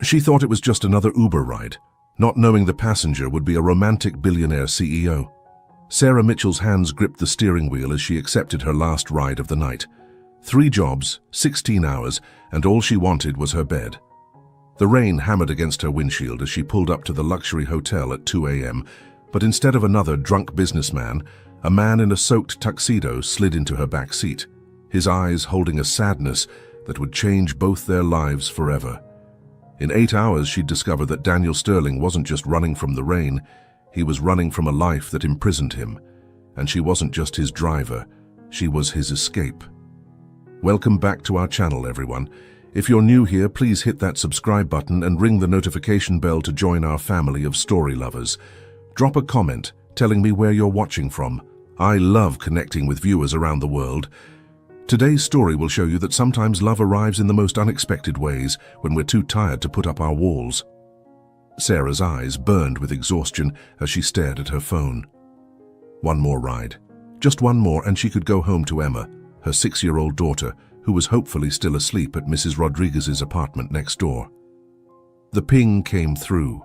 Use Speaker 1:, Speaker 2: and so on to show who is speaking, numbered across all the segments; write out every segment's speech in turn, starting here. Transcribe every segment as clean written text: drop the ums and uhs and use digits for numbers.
Speaker 1: She thought it was just another Uber ride, not knowing the passenger would be a romantic billionaire CEO. Sarah Mitchell's hands gripped the steering wheel as she accepted her last ride of the night. 3 jobs, 16 hours, and all she wanted was her bed. The rain hammered against her windshield as she pulled up to the luxury hotel at 2 a.m., but instead of another drunk businessman, a man in a soaked tuxedo slid into her back seat, his eyes holding a sadness that would change both their lives forever. In 8 hours, she'd discovered that Daniel Sterling wasn't just running from the rain, he was running from a life that imprisoned him. And she wasn't just his driver, she was his escape. Welcome back to our channel, everyone. If you're new here, please hit that subscribe button and ring the notification bell to join our family of story lovers. Drop a comment telling me where you're watching from. I love connecting with viewers around the world. Today's story will show you that sometimes love arrives in the most unexpected ways when we're too tired to put up our walls. Sarah's eyes burned with exhaustion as she stared at her phone. One more ride. Just one more and she could go home to Emma, her 6-year-old daughter, who was hopefully still asleep at Mrs. Rodriguez's apartment next door. The ping came through.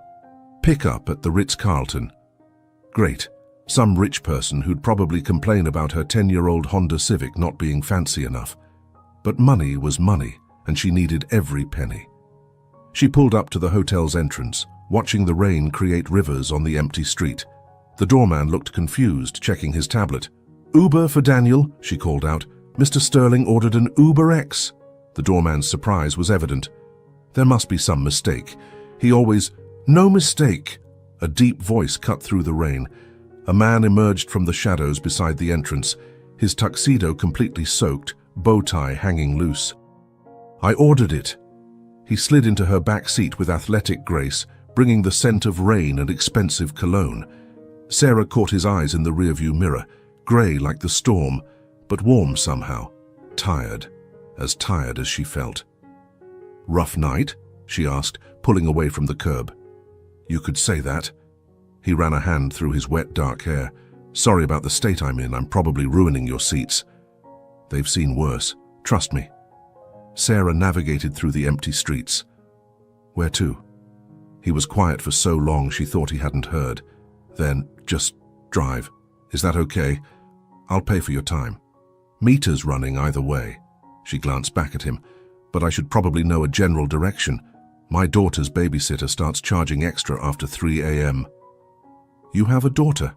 Speaker 1: Pick up at the Ritz-Carlton. Great. Some rich person who'd probably complain about her 10-year-old Honda Civic not being fancy enough. But money was money, and she needed every penny. She pulled up to the hotel's entrance, watching the rain create rivers on the empty street. The doorman looked confused, checking his tablet. "Uber for Daniel," she called out. "Mr. Sterling ordered an Uber X." The doorman's surprise was evident. There must be some mistake. He always... "No mistake!" A deep voice cut through the rain. A man emerged from the shadows beside the entrance, his tuxedo completely soaked, bow tie hanging loose. "I ordered it." He slid into her back seat with athletic grace, bringing the scent of rain and expensive cologne. Sarah caught his eyes in the rearview mirror, grey like the storm, but warm somehow, tired as she felt. "Rough night?" she asked, pulling away from the curb. "You could say that." He ran a hand through his wet, dark hair. "Sorry about the state I'm in. I'm probably ruining your seats." "They've seen worse. Trust me." Sarah navigated through the empty streets. "Where to?" He was quiet for so long she thought he hadn't heard. Then, "Just drive. Is that okay? I'll pay for your time. Meter's running either way." She glanced back at him. "But I should probably know a general direction. My daughter's babysitter starts charging extra after 3 a.m. "You have a daughter?"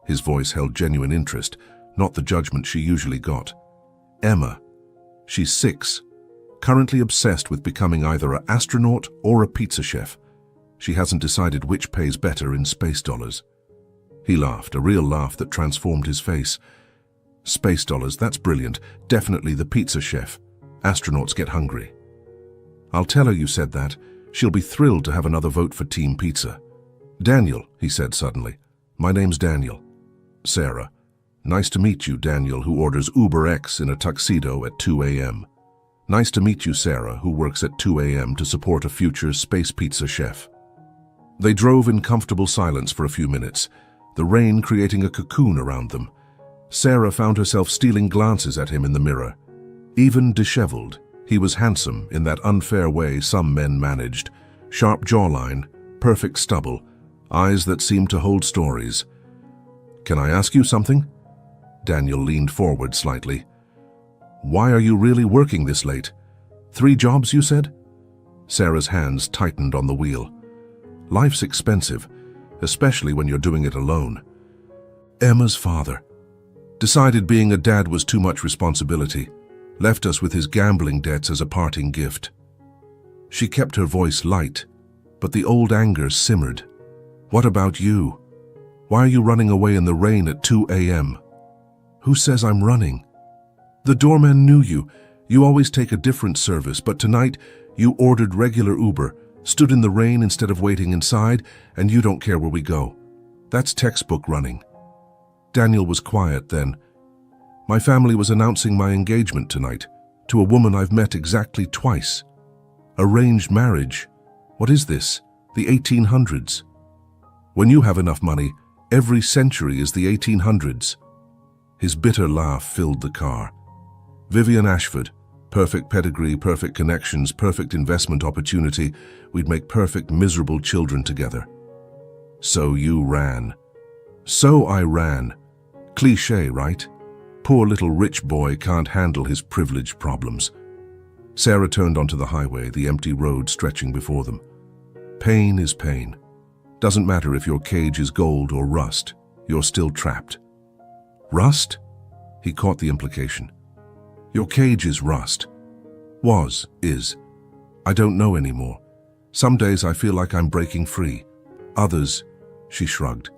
Speaker 1: His voice held genuine interest, not the judgment she usually got. "Emma. She's 6, currently obsessed with becoming either an astronaut or a pizza chef. She hasn't decided which pays better in space dollars." He laughed, a real laugh that transformed his face. "Space dollars, that's brilliant. Definitely the pizza chef. Astronauts get hungry." "I'll tell her you said that. She'll be thrilled to have another vote for Team Pizza." "Daniel," he said suddenly. "My name's Daniel." "Sarah. Nice to meet you, Daniel, who orders Uber X in a tuxedo at 2 a.m. Nice to meet you, Sarah, who works at 2 a.m. to support a future space pizza chef." They drove in comfortable silence for a few minutes, the rain creating a cocoon around them. Sarah found herself stealing glances at him in the mirror. Even disheveled, he was handsome in that unfair way some men managed. Sharp jawline, perfect stubble, eyes that seemed to hold stories. "Can I ask you something?" Daniel leaned forward slightly. "Why are you really working this late? 3 jobs, you said?" Sarah's hands tightened on the wheel. "Life's expensive, especially when you're doing it alone." "Emma's father decided being a dad was too much responsibility, left us with his gambling debts as a parting gift." She kept her voice light, but the old anger simmered. "What about you? Why are you running away in the rain at 2 a.m. "Who says I'm running?" "The doorman knew you. You always take a different service, but tonight you ordered regular Uber, stood in the rain instead of waiting inside, and you don't care where we go. That's textbook running." Daniel was quiet then. "My family was announcing my engagement tonight, to a woman I've met exactly twice. Arranged marriage. What is this? The 1800s? When you have enough money, every century is the 1800s. His bitter laugh filled the car. "Vivian Ashford, Perfect pedigree, perfect connections, perfect investment opportunity. We'd make perfect, miserable children together. So you ran. So I ran. Cliché, right? Poor little rich boy can't handle his privileged problems. Sarah turned onto the highway, the empty road stretching before them. Pain is pain. Doesn't matter if your cage is gold or rust, you're still trapped. Rust? He caught the implication. Your cage is rust. Is. I don't know anymore. Some days I feel like I'm breaking free. Others, she shrugged.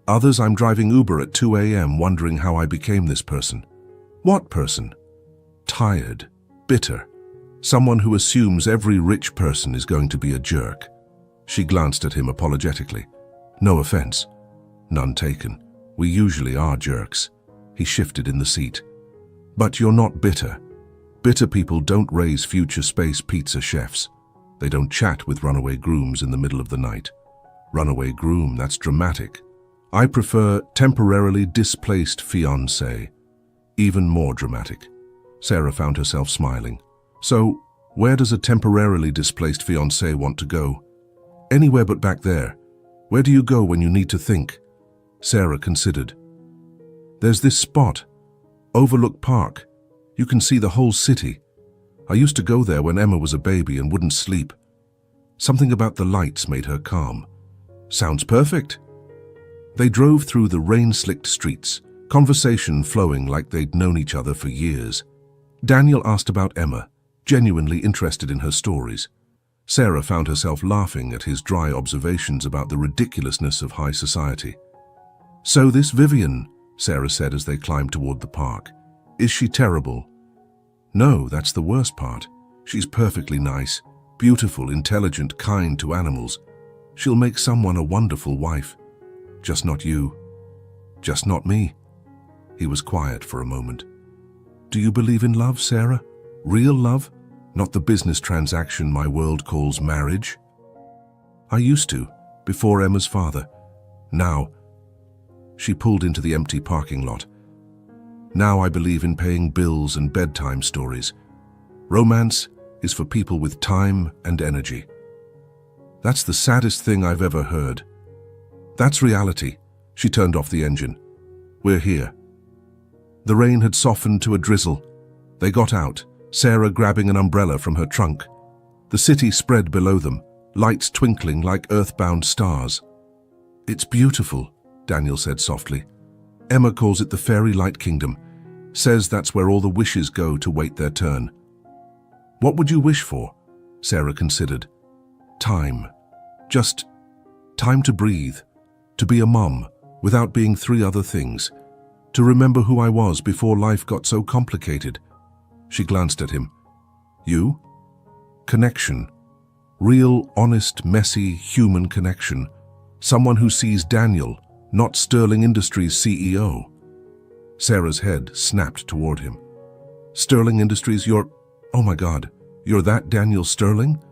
Speaker 1: Others I'm driving Uber at 2 a.m. wondering how I became this person. What person? Tired, bitter. Someone who assumes every rich person is going to be a jerk. She glanced at him apologetically. No offense. None taken. We usually are jerks. He shifted in the seat. But you're not bitter. Bitter people don't raise future space pizza chefs. They don't chat with runaway grooms in the middle of the night. Runaway groom, that's dramatic. I prefer temporarily displaced fiancé. Even more dramatic. Sarah found herself smiling. So, where does a temporarily displaced fiancé want to go? Anywhere but back there. Where do you go when you need to think? Sarah considered. There's this spot. Overlook Park. You can see the whole city. I used to go there when Emma was a baby and wouldn't sleep. Something about the lights made her calm. Sounds perfect. They drove through the rain-slicked streets, conversation flowing like they'd known each other for years. Daniel asked about Emma, genuinely interested in her stories. Sarah found herself laughing at his dry observations about the ridiculousness of high society. So this Vivian, Sarah said as they climbed toward the park. Is she terrible? No, that's the worst part. She's perfectly nice, beautiful, intelligent, kind to animals. She'll make someone a wonderful wife. Just not you. Just not me. He was quiet for a moment. Do you believe in love, Sarah? Real love? Not the business transaction my world calls marriage? I used to, before Emma's father. Now, she pulled into the empty parking lot. Now I believe in paying bills and bedtime stories. Romance is for people with time and energy. That's the saddest thing I've ever heard. That's reality. She turned off the engine. We're here. The rain had softened to a drizzle. They got out, Sarah grabbing an umbrella from her trunk. The city spread below them, lights twinkling like earthbound stars. It's beautiful, Daniel said softly. Emma calls it the fairy light kingdom, says that's where all the wishes go to wait their turn. What would you wish for? Sarah considered. Time. Just time to breathe, to be a mum without being three other things, to remember who I was before life got so complicated. She glanced at him. You? Connection. Real, honest, messy, human connection. Someone who sees Daniel, not Sterling Industries' CEO. Sarah's head snapped toward him. Sterling Industries, oh my God, you're that Daniel Sterling?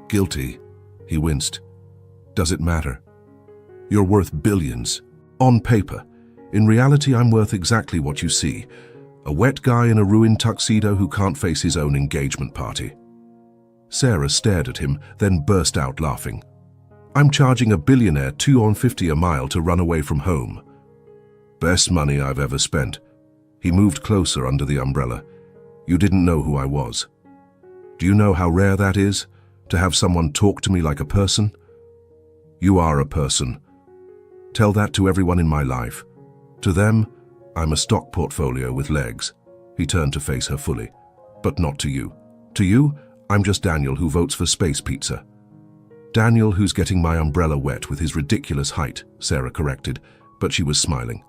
Speaker 1: Guilty. He winced. Does it matter? You're worth billions. On paper. In reality, I'm worth exactly what you see. A wet guy in a ruined tuxedo who can't face his own engagement party. Sarah stared at him, then burst out laughing. I'm charging a billionaire $2.50 a mile to run away from home. Best money I've ever spent. He moved closer under the umbrella. You didn't know who I was. Do you know how rare that is? To have someone talk to me like a person? You are a person. Tell that to everyone in my life. To them, I'm a stock portfolio with legs. He turned to face her fully. But not to you. To you, I'm just Daniel who votes for space pizza. Daniel who's getting my umbrella wet with his ridiculous height, Sarah corrected, but she was smiling.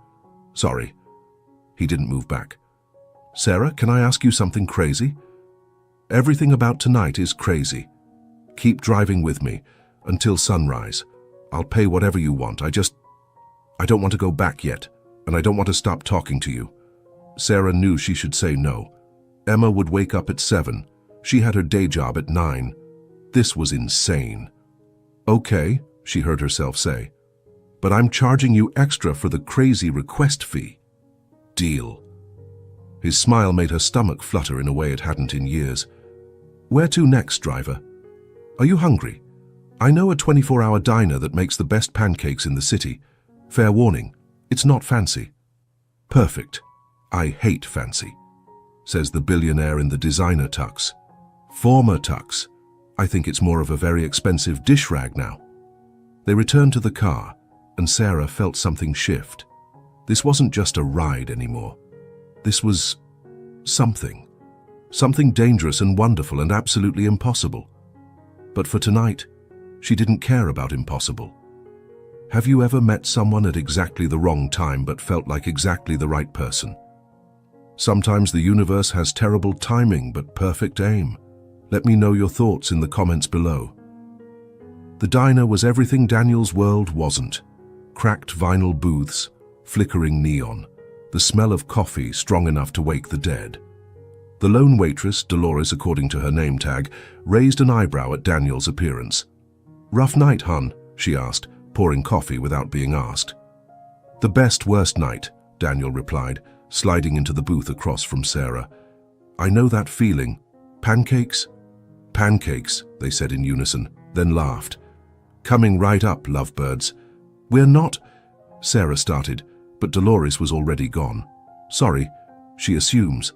Speaker 1: Sorry. He didn't move back. Sarah, can I ask you something crazy? Everything about tonight is crazy. Keep driving with me until sunrise. I'll pay whatever you want. I don't want to go back yet, and I don't want to stop talking to you. Sarah knew she should say no. Emma would wake up at 7. She had her day job at 9. This was insane. Okay, she heard herself say, but I'm charging you extra for the crazy request fee. Deal. His smile made her stomach flutter in a way it hadn't in years. "Where to next, driver? Are you hungry? I know a 24-hour diner that makes the best pancakes in the city. Fair warning, it's not fancy." "Perfect. I hate fancy," says the billionaire in the designer tux. "Former tux. I think it's more of a very expensive dish rag now." They returned to the car, and Sarah felt something shift. This wasn't just a ride anymore. This was something. Something dangerous and wonderful and absolutely impossible. But for tonight, she didn't care about impossible. Have you ever met someone at exactly the wrong time but felt like exactly the right person? Sometimes the universe has terrible timing but perfect aim. Let me know your thoughts in the comments below. The diner was everything Daniel's world wasn't. Cracked vinyl booths, flickering neon, the smell of coffee strong enough to wake the dead. The lone waitress, Dolores according to her name tag, raised an eyebrow at Daniel's appearance. "Rough night, hun?" she asked, pouring coffee without being asked. "The best worst night," Daniel replied, sliding into the booth across from Sarah. "I know that feeling. Pancakes?" "Pancakes," they said in unison, then laughed. "Coming right up, lovebirds." "We're not—" Sarah started, but Dolores was already gone. "Sorry," she assumes.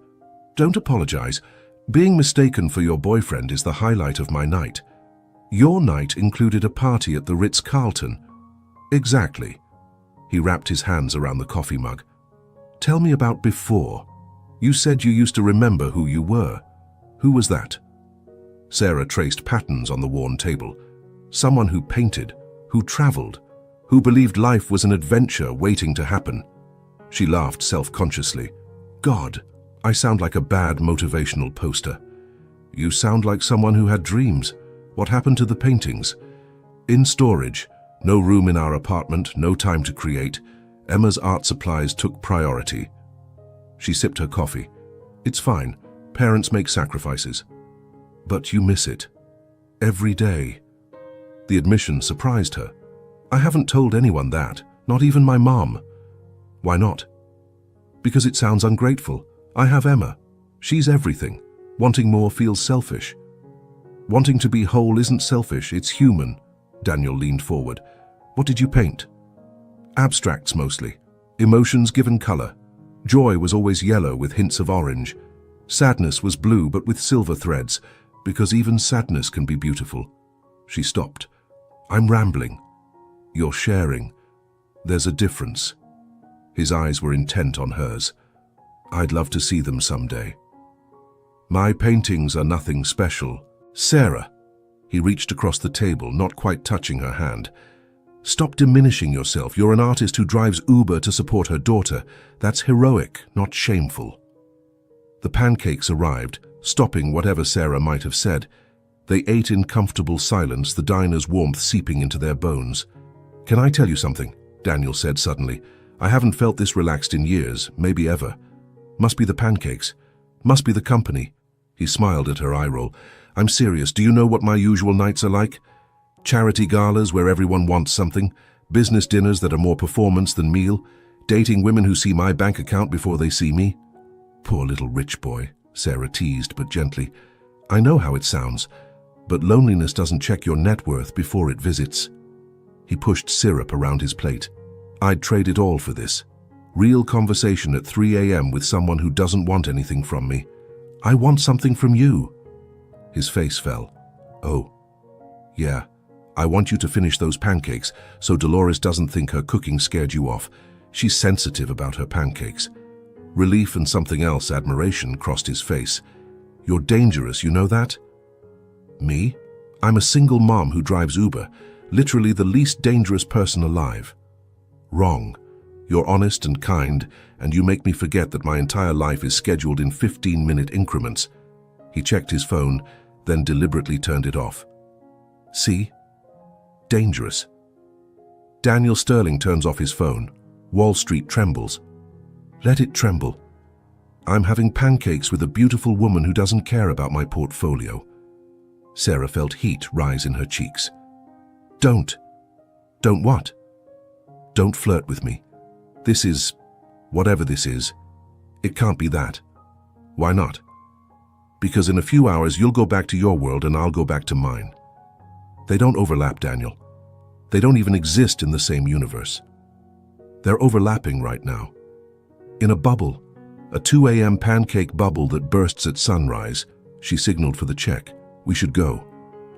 Speaker 1: "Don't apologize. Being mistaken for your boyfriend is the highlight of my night." "Your night included a party at the Ritz-Carlton." "Exactly." He wrapped his hands around the coffee mug. "Tell me about before. You said you used to remember who you were. Who was that?" Sarah traced patterns on the worn table. Someone who painted, who traveled, who believed life was an adventure waiting to happen. She laughed self-consciously. "God, I sound like a bad motivational poster." "You sound like someone who had dreams. What happened to the paintings?" "In storage. No room in our apartment, no time to create. Emma's art supplies took priority." She sipped her coffee. "It's fine. Parents make sacrifices." "But you miss it. Every day." The admission surprised her. "I haven't told anyone that, not even my mom." "Why not?" "Because it sounds ungrateful. I have Emma. She's everything. Wanting more feels selfish." "Wanting to be whole isn't selfish, it's human." Daniel leaned forward. "What did you paint?" "Abstracts mostly. Emotions given color. Joy was always yellow with hints of orange. Sadness was blue but with silver threads, because even sadness can be beautiful." She stopped. "I'm rambling." "You're sharing. There's a difference." His eyes were intent on hers. "I'd love to see them someday." "My paintings are nothing special." "Sarah." He reached across the table, not quite touching her hand. "Stop diminishing yourself. You're an artist who drives Uber to support her daughter. That's heroic, not shameful." The pancakes arrived, stopping whatever Sarah might have said. They ate in comfortable silence, the diner's warmth seeping into their bones. "Can I tell you something?" Daniel said suddenly. "I haven't felt this relaxed in years, maybe ever. Must be the pancakes. Must be the company." He smiled at her eye roll. "I'm serious. Do you know what my usual nights are like? Charity galas where everyone wants something, business dinners that are more performance than meal, dating women who see my bank account before they see me." "Poor little rich boy," Sarah teased, but gently. "I know how it sounds, but loneliness doesn't check your net worth before it visits." He pushed syrup around his plate. "I'd trade it all for this. Real conversation at 3 a.m. with someone who doesn't want anything from me. I want something from you." His face fell. "Oh, yeah. I want you to finish those pancakes so Dolores doesn't think her cooking scared you off. She's sensitive about her pancakes." Relief and something else, admiration, crossed his face. "You're dangerous, you know that?" "Me? I'm a single mom who drives Uber, literally the least dangerous person alive." "Wrong. You're honest and kind, and you make me forget that my entire life is scheduled in 15-minute increments." He checked his phone, then deliberately turned it off. "See? Dangerous." Daniel Sterling turns off his phone. Wall Street trembles. "Let it tremble. I'm having pancakes with a beautiful woman who doesn't care about my portfolio." Sarah felt heat rise in her cheeks. "Don't." "Don't what?" "Don't flirt with me. This is, whatever this is, it can't be that." Why not? Because in a few hours you'll go back to your world and I'll go back to mine. They don't overlap, Daniel. They don't even exist in the same universe. They're overlapping right now. In a bubble, a 2 a.m. pancake bubble that bursts at sunrise, she signaled for the check. We should go.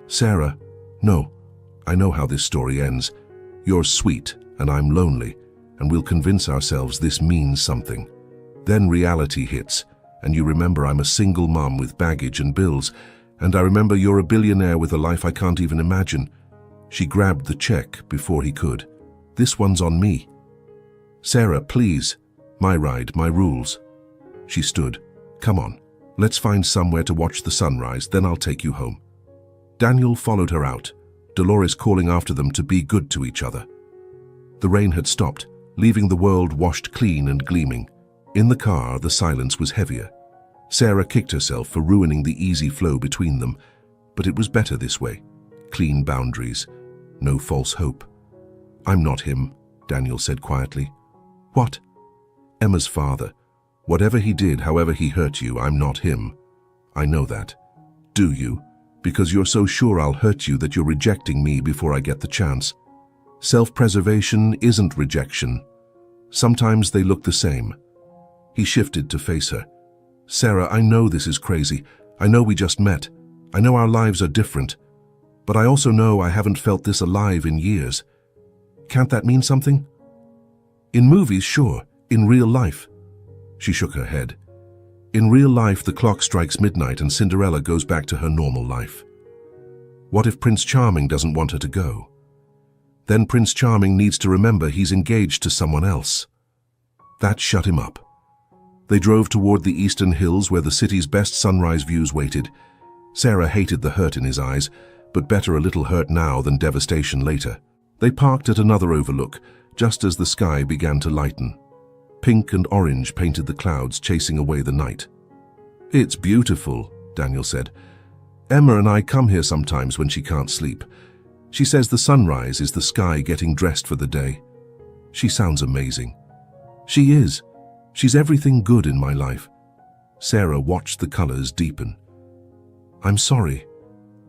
Speaker 1: Sarah, no. I know how this story ends. You're sweet and I'm lonely, and we'll convince ourselves this means something. Then reality hits, and you remember I'm a single mom with baggage and bills, and I remember you're a billionaire with a life I can't even imagine. She grabbed the check before he could. This one's on me. Sarah, please. My ride, my rules. She stood. Come on, let's find somewhere to watch the sunrise, then I'll take you home. Daniel followed her out, Dolores calling after them to be good to each other. The rain had stopped, leaving the world washed clean and gleaming. In the car, the silence was heavier. Sarah kicked herself for ruining the easy flow between them, but it was better this way. Clean boundaries, no false hope. I'm not him, Daniel said quietly. What? Emma's father. Whatever he did, however he hurt you, I'm not him. I know that. Do you? Because you're so sure I'll hurt you that you're rejecting me before I get the chance. Self-preservation isn't rejection. Sometimes they look the same. He shifted to face her. Sarah, I know this is crazy. I know we just met. I know our lives are different. But I also know I haven't felt this alive in years. Can't that mean something? In movies, sure. In real life. She shook her head. In real life, the clock strikes midnight and Cinderella goes back to her normal life. What if Prince Charming doesn't want her to go? Then Prince Charming needs to remember he's engaged to someone else. That shut him up. They drove toward the eastern hills where the city's best sunrise views waited. Sarah hated the hurt in his eyes, but better a little hurt now than devastation later. They parked at another overlook, just as the sky began to lighten. Pink and orange painted the clouds, chasing away the night. It's beautiful, Daniel said. Emma and I come here sometimes when she can't sleep. She says the sunrise is the sky getting dressed for the day. She sounds amazing. She is. She's everything good in my life. Sarah watched the colors deepen. I'm sorry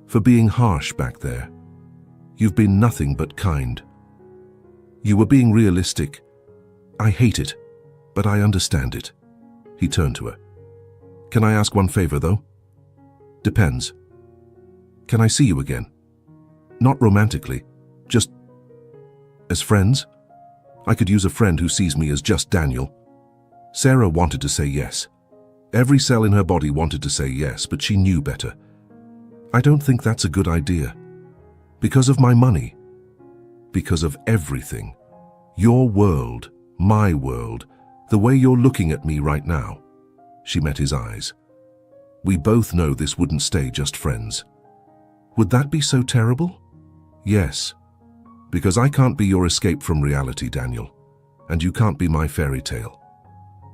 Speaker 1: for being harsh back there. You've been nothing but kind. You were being realistic. I hate it, but I understand it. He turned to her. Can I ask one favor, though? Depends. Can I see you again? Not romantically, just as friends? I could use a friend who sees me as just Daniel. Sarah wanted to say yes. Every cell in her body wanted to say yes, but she knew better. I don't think that's a good idea. Because of my money. Because of everything. Your world, my world, the way you're looking at me right now. She met his eyes. We both know this wouldn't stay just friends. Would that be so terrible? Yes, because I can't be your escape from reality, Daniel, and you can't be my fairy tale.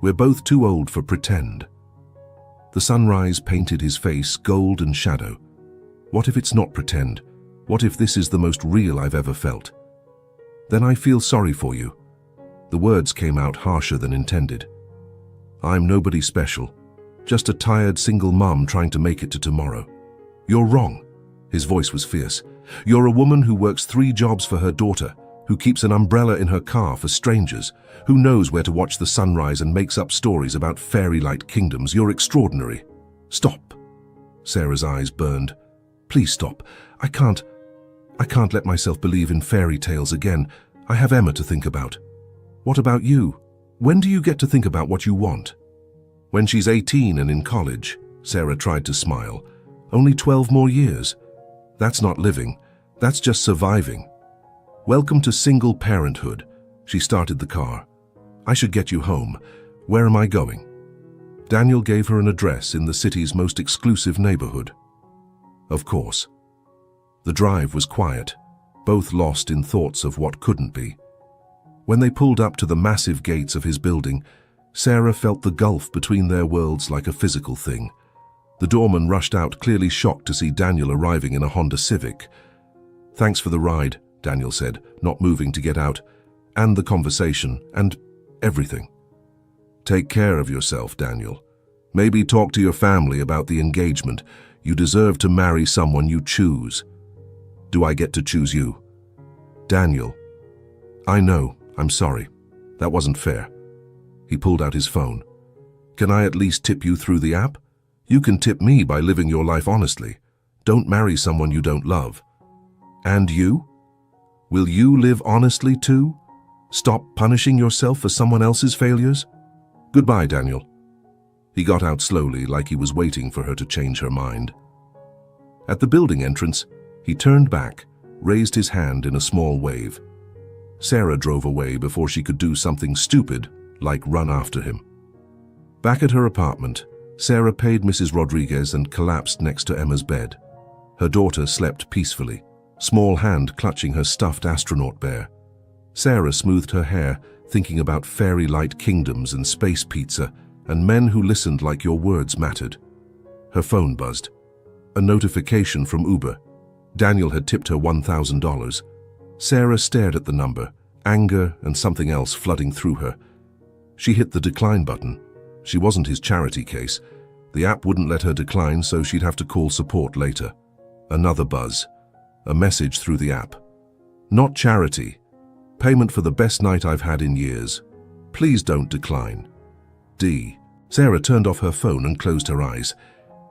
Speaker 1: We're both too old for pretend. The sunrise painted his face gold and shadow. What if it's not pretend? What if this is the most real I've ever felt? Then I feel sorry for you. The words came out harsher than intended. I'm nobody special, just a tired single mom trying to make it to tomorrow. You're wrong. His voice was fierce. You're a woman who works 3 jobs for her daughter, who keeps an umbrella in her car for strangers, who knows where to watch the sunrise and makes up stories about fairy-like kingdoms. You're extraordinary. Stop. Sarah's eyes burned. Please stop. I can't let myself believe in fairy tales again. I have Emma to think about. What about you? When do you get to think about what you want? When she's 18 and in college. Sarah tried to smile. Only 12 more years. That's not living. That's just surviving. Welcome to single parenthood. She started the car. I should get you home. Where am I going? Daniel gave her an address in the city's most exclusive neighborhood. Of course. The drive was quiet, both lost in thoughts of what couldn't be. When they pulled up to the massive gates of his building, Sarah felt the gulf between their worlds like a physical thing. The doorman rushed out, clearly shocked to see Daniel arriving in a Honda Civic. Thanks for the ride, Daniel said, not moving to get out, and the conversation, and everything. Take care of yourself, Daniel. Maybe talk to your family about the engagement. You deserve to marry someone you choose. Do I get to choose you? Daniel. I know, I'm sorry. That wasn't fair. He pulled out his phone. Can I at least tip you through the app? You can tip me by living your life honestly. Don't marry someone you don't love. And you? Will you live honestly too? Stop punishing yourself for someone else's failures? Goodbye, Daniel. He got out slowly, like he was waiting for her to change her mind. At the building entrance, he turned back, raised his hand in a small wave. Sarah drove away before she could do something stupid, like run after him. Back at her apartment, Sarah paid Mrs. Rodriguez and collapsed next to Emma's bed. Her daughter slept peacefully, small hand clutching her stuffed astronaut bear. Sarah smoothed her hair, thinking about fairy-light kingdoms and space pizza, and men who listened like your words mattered. Her phone buzzed. A notification from Uber. Daniel had tipped her $1,000. Sarah stared at the number, anger and something else flooding through her. She hit the decline button. She wasn't his charity case. The app wouldn't let her decline, so she'd have to call support later. Another buzz. A message through the app. Not charity. Payment for the best night I've had in years. Please don't decline. D. Sarah turned off her phone and closed her eyes.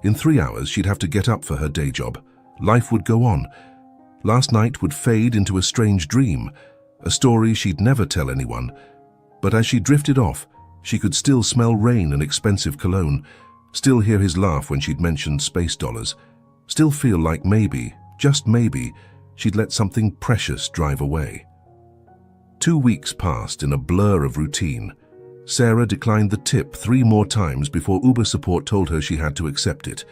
Speaker 1: In 3 hours, she'd have to get up for her day job. Life would go on. Last night would fade into a strange dream, a story she'd never tell anyone. But as she drifted off, she could still smell rain and expensive cologne, still hear his laugh when she'd mentioned space dollars, still feel like maybe, just maybe, she'd let something precious drive away. 2 weeks passed in a blur of routine. Sarah declined the tip 3 more times before Uber support told her she had to accept it.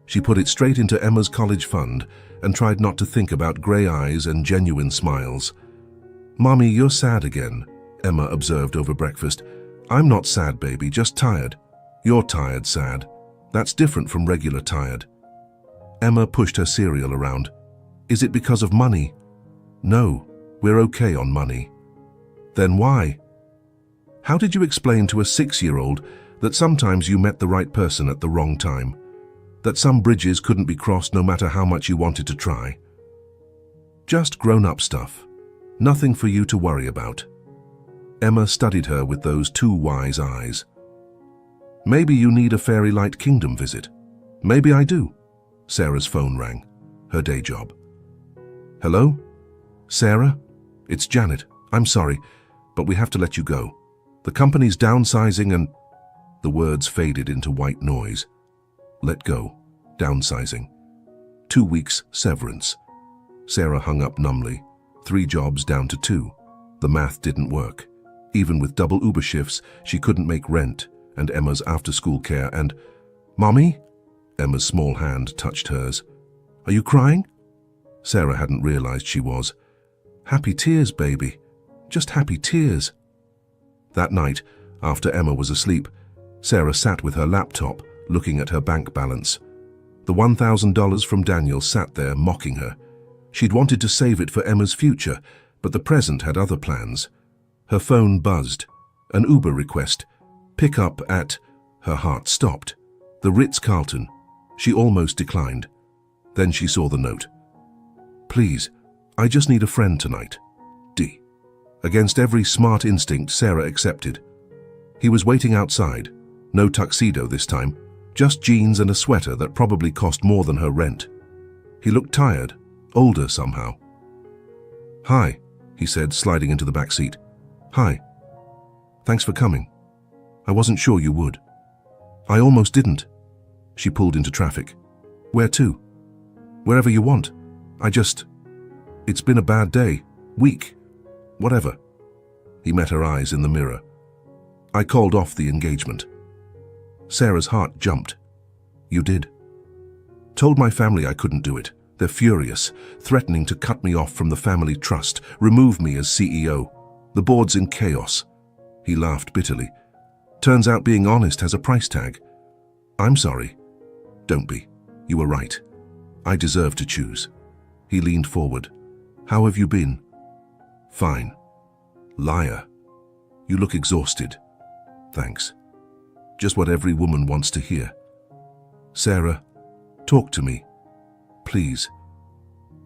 Speaker 1: She put it straight into Emma's college fund and tried not to think about gray eyes and genuine smiles. "Mommy, you're sad again," Emma observed over breakfast. "I'm not sad, baby, just tired." "You're tired, sad. That's different from regular tired." Emma pushed her cereal around. "Is it because of money?" "No, we're okay on money." "Then why?" "How did you explain to a 6-year-old that sometimes you met the right person at the wrong time? That some bridges couldn't be crossed no matter how much you wanted to try?" "Just grown-up stuff. Nothing for you to worry about." Emma studied her with those 2 wise eyes. "Maybe you need a fairy-light kingdom visit." "Maybe I do." Sarah's phone rang. Her day job. "Hello? Sarah? It's Janet. I'm sorry, but we have to let you go. The company's downsizing and..." The words faded into white noise. Let go. Downsizing. 2 weeks severance. Sarah hung up numbly. 3 jobs down to 2. The math didn't work. Even with double Uber shifts, she couldn't make rent and Emma's after-school care and... "Mommy?" Emma's small hand touched hers. "Are you crying?" Sarah hadn't realized she was. "Happy tears, baby. Just happy tears." That night, after Emma was asleep, Sarah sat with her laptop, looking at her bank balance. The $1,000 from Daniel sat there mocking her. She'd wanted to save it for Emma's future, but the present had other plans. Her phone buzzed. An Uber request. Pick up at... Her heart stopped. The Ritz-Carlton. She almost declined. Then she saw the note. "Please, I just need a friend tonight. D." Against every smart instinct, Sarah accepted. He was waiting outside. No tuxedo this time. Just jeans and a sweater that probably cost more than her rent. He looked tired, older somehow. "Hi," he said, sliding into the back seat. "Hi. Thanks for coming. I wasn't sure you would." "I almost didn't." She pulled into traffic. "Where to?" "Wherever you want. It's been a bad day, week, whatever." He met her eyes in the mirror. "I called off the engagement." Sarah's heart jumped. "You did?" "Told my family I couldn't do it. They're furious, threatening to cut me off from the family trust, remove me as CEO. The board's in chaos." He laughed bitterly. "Turns out being honest has a price tag." "I'm sorry." "Don't be. You were right. I deserve to choose." He leaned forward. "How have you been?" "Fine." "Liar. You look exhausted." "Thanks." just what every woman wants to hear. "Sarah, talk to me, please."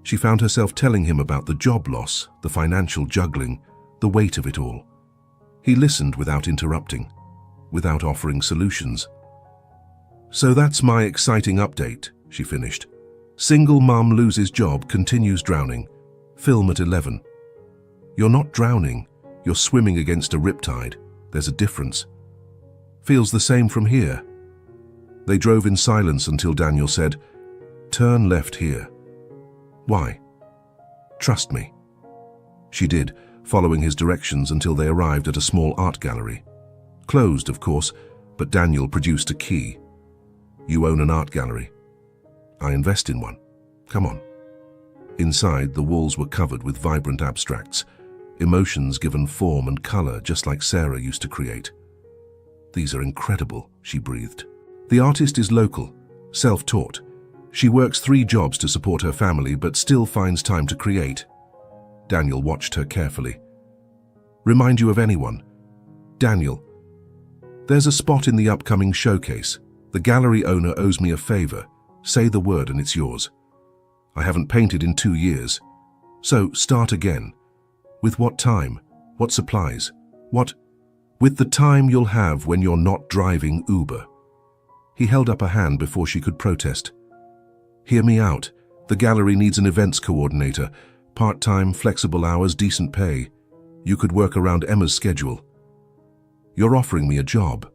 Speaker 1: She found herself telling him about the job loss, the financial juggling, the weight of it all. He listened without interrupting, without offering solutions. "So that's my exciting update," she finished. "Single mum loses job, continues drowning. Film at 11. You're not drowning, you're swimming against a riptide. There's a difference. Feels the same from here." They drove in silence until Daniel said, "Turn left here." "Why?" "Trust me." She did, following his directions until they arrived at a small art gallery. Closed, of course, but Daniel produced a key. "You own an art gallery." "I invest in one. Come on." Inside, the walls were covered with vibrant abstracts, emotions given form and color just like Sarah used to create. "These are incredible," she breathed. The artist is local, self-taught. She works 3 jobs to support her family but still finds time to create. Daniel watched her carefully. "Remind you of anyone?" "Daniel, there's a spot in the upcoming showcase. The gallery owner owes me a favor. Say the word and it's yours. I haven't painted in 2 years. So start again. With what time? What supplies? What? With the time you'll have when you're not driving Uber." He held up a hand before she could protest. "Hear me out. The gallery needs an events coordinator. Part-time, flexible hours, decent pay. You could work around Emma's schedule." "You're offering me a job."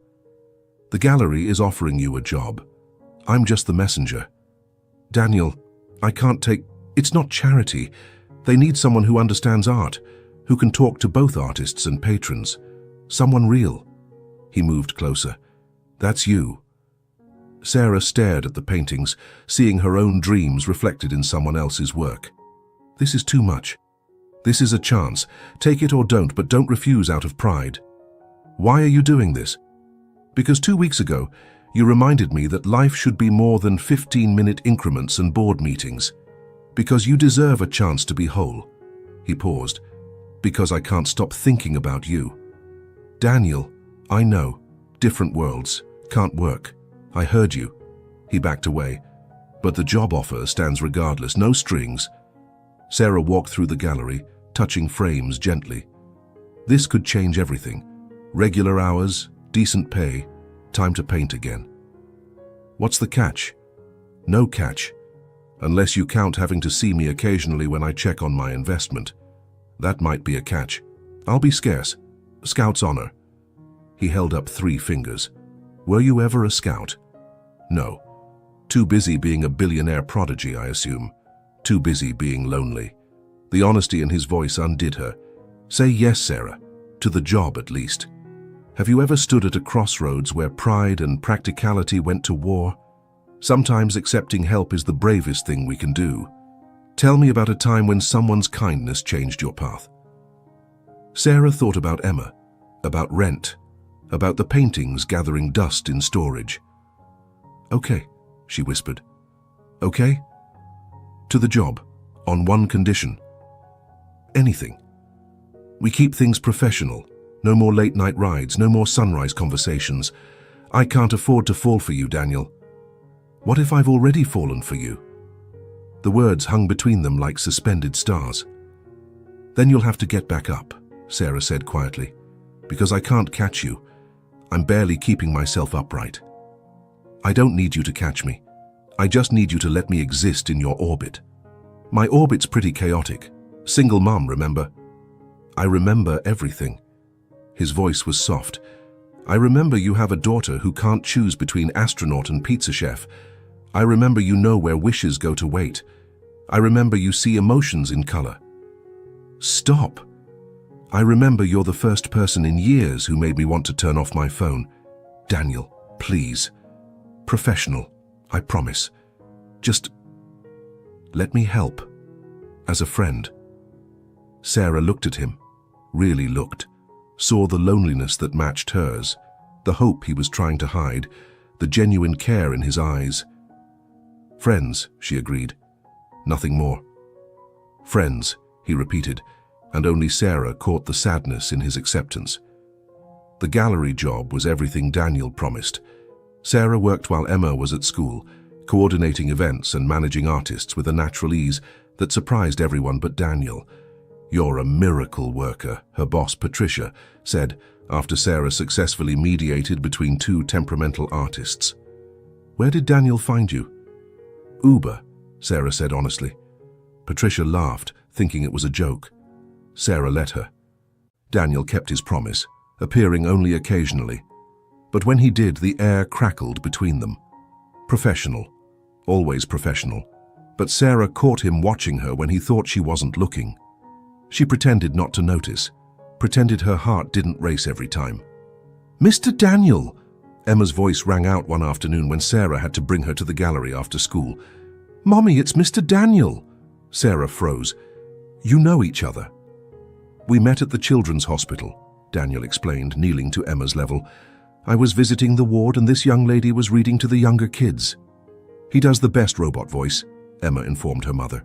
Speaker 1: "The gallery is offering you a job. I'm just the messenger." "Daniel, I can't take... It's not charity. They need someone who understands art, who can talk to both artists and patrons. Someone real." He moved closer. "That's you." Sarah stared at the paintings, seeing her own dreams reflected in someone else's work. "This is too much. This is a chance. Take it or don't, but don't refuse out of pride." "Why are you doing this?" "Because 2 weeks ago, you reminded me that life should be more than 15-minute increments and board meetings. Because you deserve a chance to be whole." He paused. "Because I can't stop thinking about you." "Daniel, I know. Different worlds. Can't work. I heard you." He backed away. "But the job offer stands regardless. No strings." Sarah walked through the gallery, touching frames gently. "This could change everything. Regular hours, decent pay, time to paint again." "What's the catch?" "No catch. Unless you count having to see me occasionally when I check on my investment. That might be a catch. I'll be scarce. Scout's honor." He held up 3 fingers. "Were you ever a scout?" "No. Too busy being a billionaire prodigy, I assume. Too busy being lonely." The honesty in his voice undid her. "Say yes, Sarah. To the job, at least. Have you ever stood at a crossroads where pride and practicality went to war? Sometimes accepting help is the bravest thing we can do. Tell me about a time when someone's kindness changed your path." Sarah thought about Emma, about rent, about the paintings gathering dust in storage. "Okay," she whispered. "Okay? To the job, on one condition." "Anything. We keep things professional. No more late-night rides, no more sunrise conversations. I can't afford to fall for you, Daniel." "What if I've already fallen for you?" The words hung between them like suspended stars. "Then you'll have to get back up," Sarah said quietly, "because I can't catch you. I'm barely keeping myself upright." "I don't need you to catch me. I just need you to let me exist in your orbit." "My orbit's pretty chaotic. Single mum, remember?" "I remember everything." His voice was soft. "I remember you have a daughter who can't choose between astronaut and pizza chef. I remember you know where wishes go to wait. I remember you see emotions in color." "Stop." "I remember you're the first person in years who made me want to turn off my phone." "Daniel, please. Professional, I promise. Just let me help. As a friend." Sarah looked at him, really looked, saw the loneliness that matched hers, the hope he was trying to hide, the genuine care in his eyes. "Friends," she agreed. Nothing more. "Friends," he repeated, and only Sarah caught the sadness in his acceptance. The gallery job was everything Daniel promised. Sarah worked while Emma was at school, coordinating events and managing artists with a natural ease that surprised everyone but Daniel. "You're a miracle worker," her boss Patricia said after Sarah successfully mediated between two temperamental artists. "Where did Daniel find you?" "Uber," Sarah said honestly. Patricia laughed, thinking it was a joke. Sarah let her. Daniel kept his promise, appearing only occasionally. But when he did, the air crackled between them. Professional. Always professional. But Sarah caught him watching her when he thought she wasn't looking. She pretended not to notice, pretended her heart didn't race every time. "Mr. Daniel!" Emma's voice rang out one afternoon when Sarah had to bring her to the gallery after school. "Mommy, it's Mr. Daniel!" Sarah froze. "You know each other." "We met at the children's hospital," Daniel explained, kneeling to Emma's level. "I was visiting the ward and this young lady was reading to the younger kids." "He does the best robot voice," Emma informed her mother.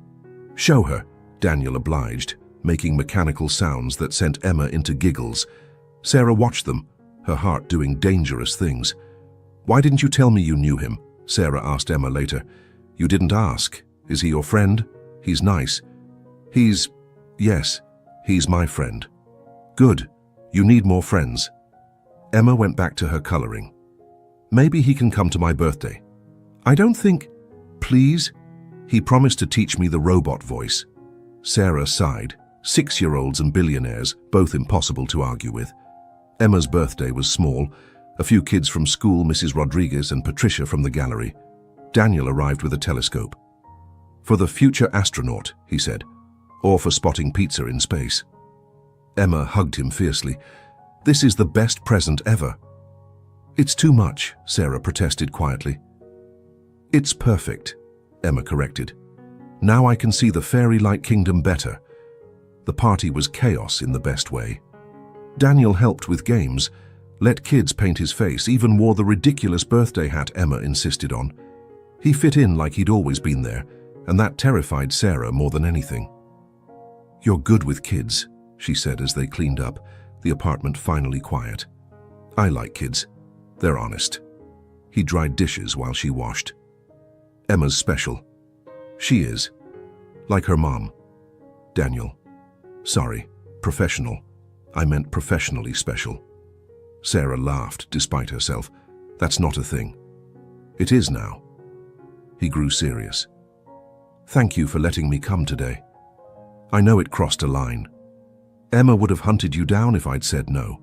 Speaker 1: "Show her," Daniel obliged, making mechanical sounds that sent Emma into giggles. Sarah watched them, her heart doing dangerous things. "Why didn't you tell me you knew him?" Sarah asked Emma later. "You didn't ask. Is he your friend?" "He's nice." Yes, he's my friend." "Good. You need more friends." Emma went back to her coloring. "Maybe he can come to my birthday." "I don't think—" "Please?" "He promised to teach me the robot voice." Sarah sighed. 6-year-olds and billionaires, both impossible to argue with. Emma's birthday was small. A few kids from school, Mrs. Rodriguez and Patricia from the gallery. Daniel arrived with a telescope. "For the future astronaut," he said, "or for spotting pizza in space." Emma hugged him fiercely. "This is the best present ever." "It's too much," Sarah protested quietly. "It's perfect," Emma corrected. "Now I can see the fairy-like kingdom better." The party was chaos in the best way. Daniel helped with games, let kids paint his face, even wore the ridiculous birthday hat Emma insisted on. He fit in like he'd always been there, and that terrified Sarah more than anything. "You're good with kids," she said as they cleaned up, the apartment finally quiet. "I like kids. They're honest." He dried dishes while she washed. "Emma's special." "She is. Like her mom." "Daniel. Sorry. Professional. I meant professionally special." Sarah laughed despite herself. "That's not a thing." "It is now." He grew serious. "Thank you for letting me come today. I know it crossed a line. Emma would have hunted you down if I'd said no.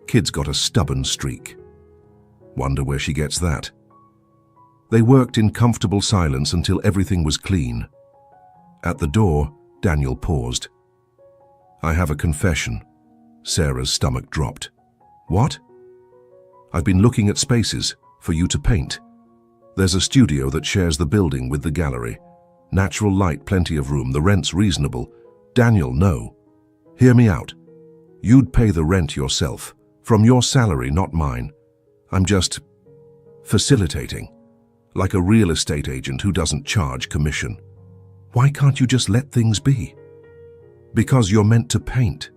Speaker 1: Kid's got a stubborn streak. Wonder where she gets that." They worked in comfortable silence until everything was clean. At the door, Daniel paused. "I have a confession." Sarah's stomach dropped. "What?" "I've been looking at spaces for you to paint. There's a studio that shares the building with the gallery. Natural light, plenty of room, the rent's reasonable." "Daniel, no. Hear me out. You'd pay the rent yourself, from your salary, not mine. I'm just facilitating, like a real estate agent who doesn't charge commission." "Why can't you just let things be?" "Because you're meant to paint.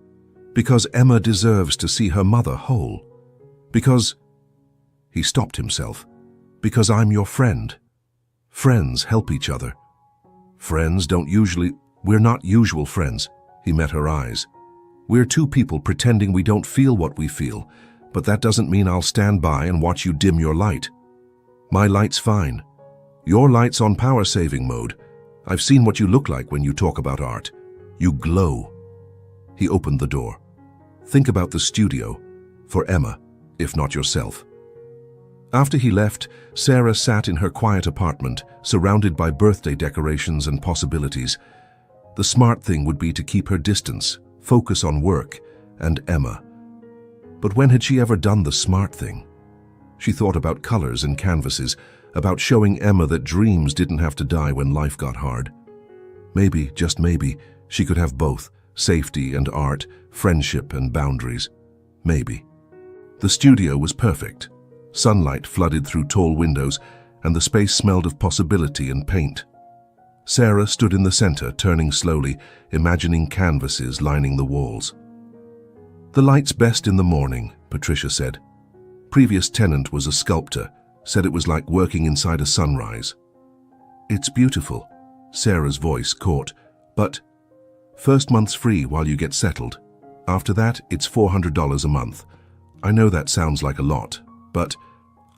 Speaker 1: Because Emma deserves to see her mother whole. Because—" He stopped himself. "Because I'm your friend. Friends help each other. Friends don't usually— We're not usual friends." He met her eyes. "We're two people pretending we don't feel what we feel, but that doesn't mean I'll stand by and watch you dim your light. My light's fine. Your light's on power-saving mode. I've seen what you look like when you talk about art. You glow." He opened the door. "Think about the studio. For Emma, if not yourself." After he left, Sarah sat in her quiet apartment, surrounded by birthday decorations and possibilities. The smart thing would be to keep her distance, focus on work and Emma. But when had she ever done the smart thing? She thought about colors and canvases, about showing Emma that dreams didn't have to die when life got hard. Maybe, just maybe, she could have both, safety and art, friendship and boundaries. Maybe. The studio was perfect. Sunlight flooded through tall windows, and the space smelled of possibility and paint. Sarah stood in the center, turning slowly, imagining canvases lining the walls. "The light's best in the morning," Patricia said. Previous tenant was a sculptor, said it was like working inside a sunrise. It's beautiful, Sarah's voice caught, but first month's free while you get settled. After that, it's $400 a month. I know that sounds like a lot, but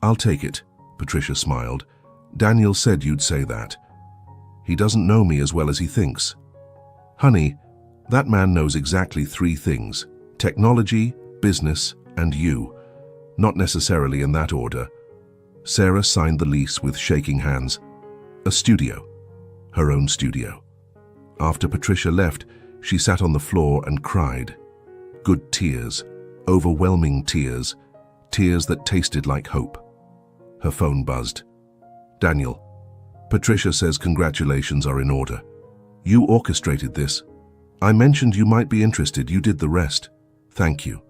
Speaker 1: I'll take it, Patricia smiled. Daniel said you'd say that. He doesn't know me as well as he thinks. Honey, that man knows exactly 3 things: technology, business, and you. Not necessarily in that order. Sarah signed the lease with shaking hands. A studio. Her own studio. After Patricia left, she sat on the floor and cried. Good tears. Overwhelming tears. Tears that tasted like hope. Her phone buzzed. Daniel, Patricia says congratulations are in order. You orchestrated this. I mentioned you might be interested. You did the rest. Thank you.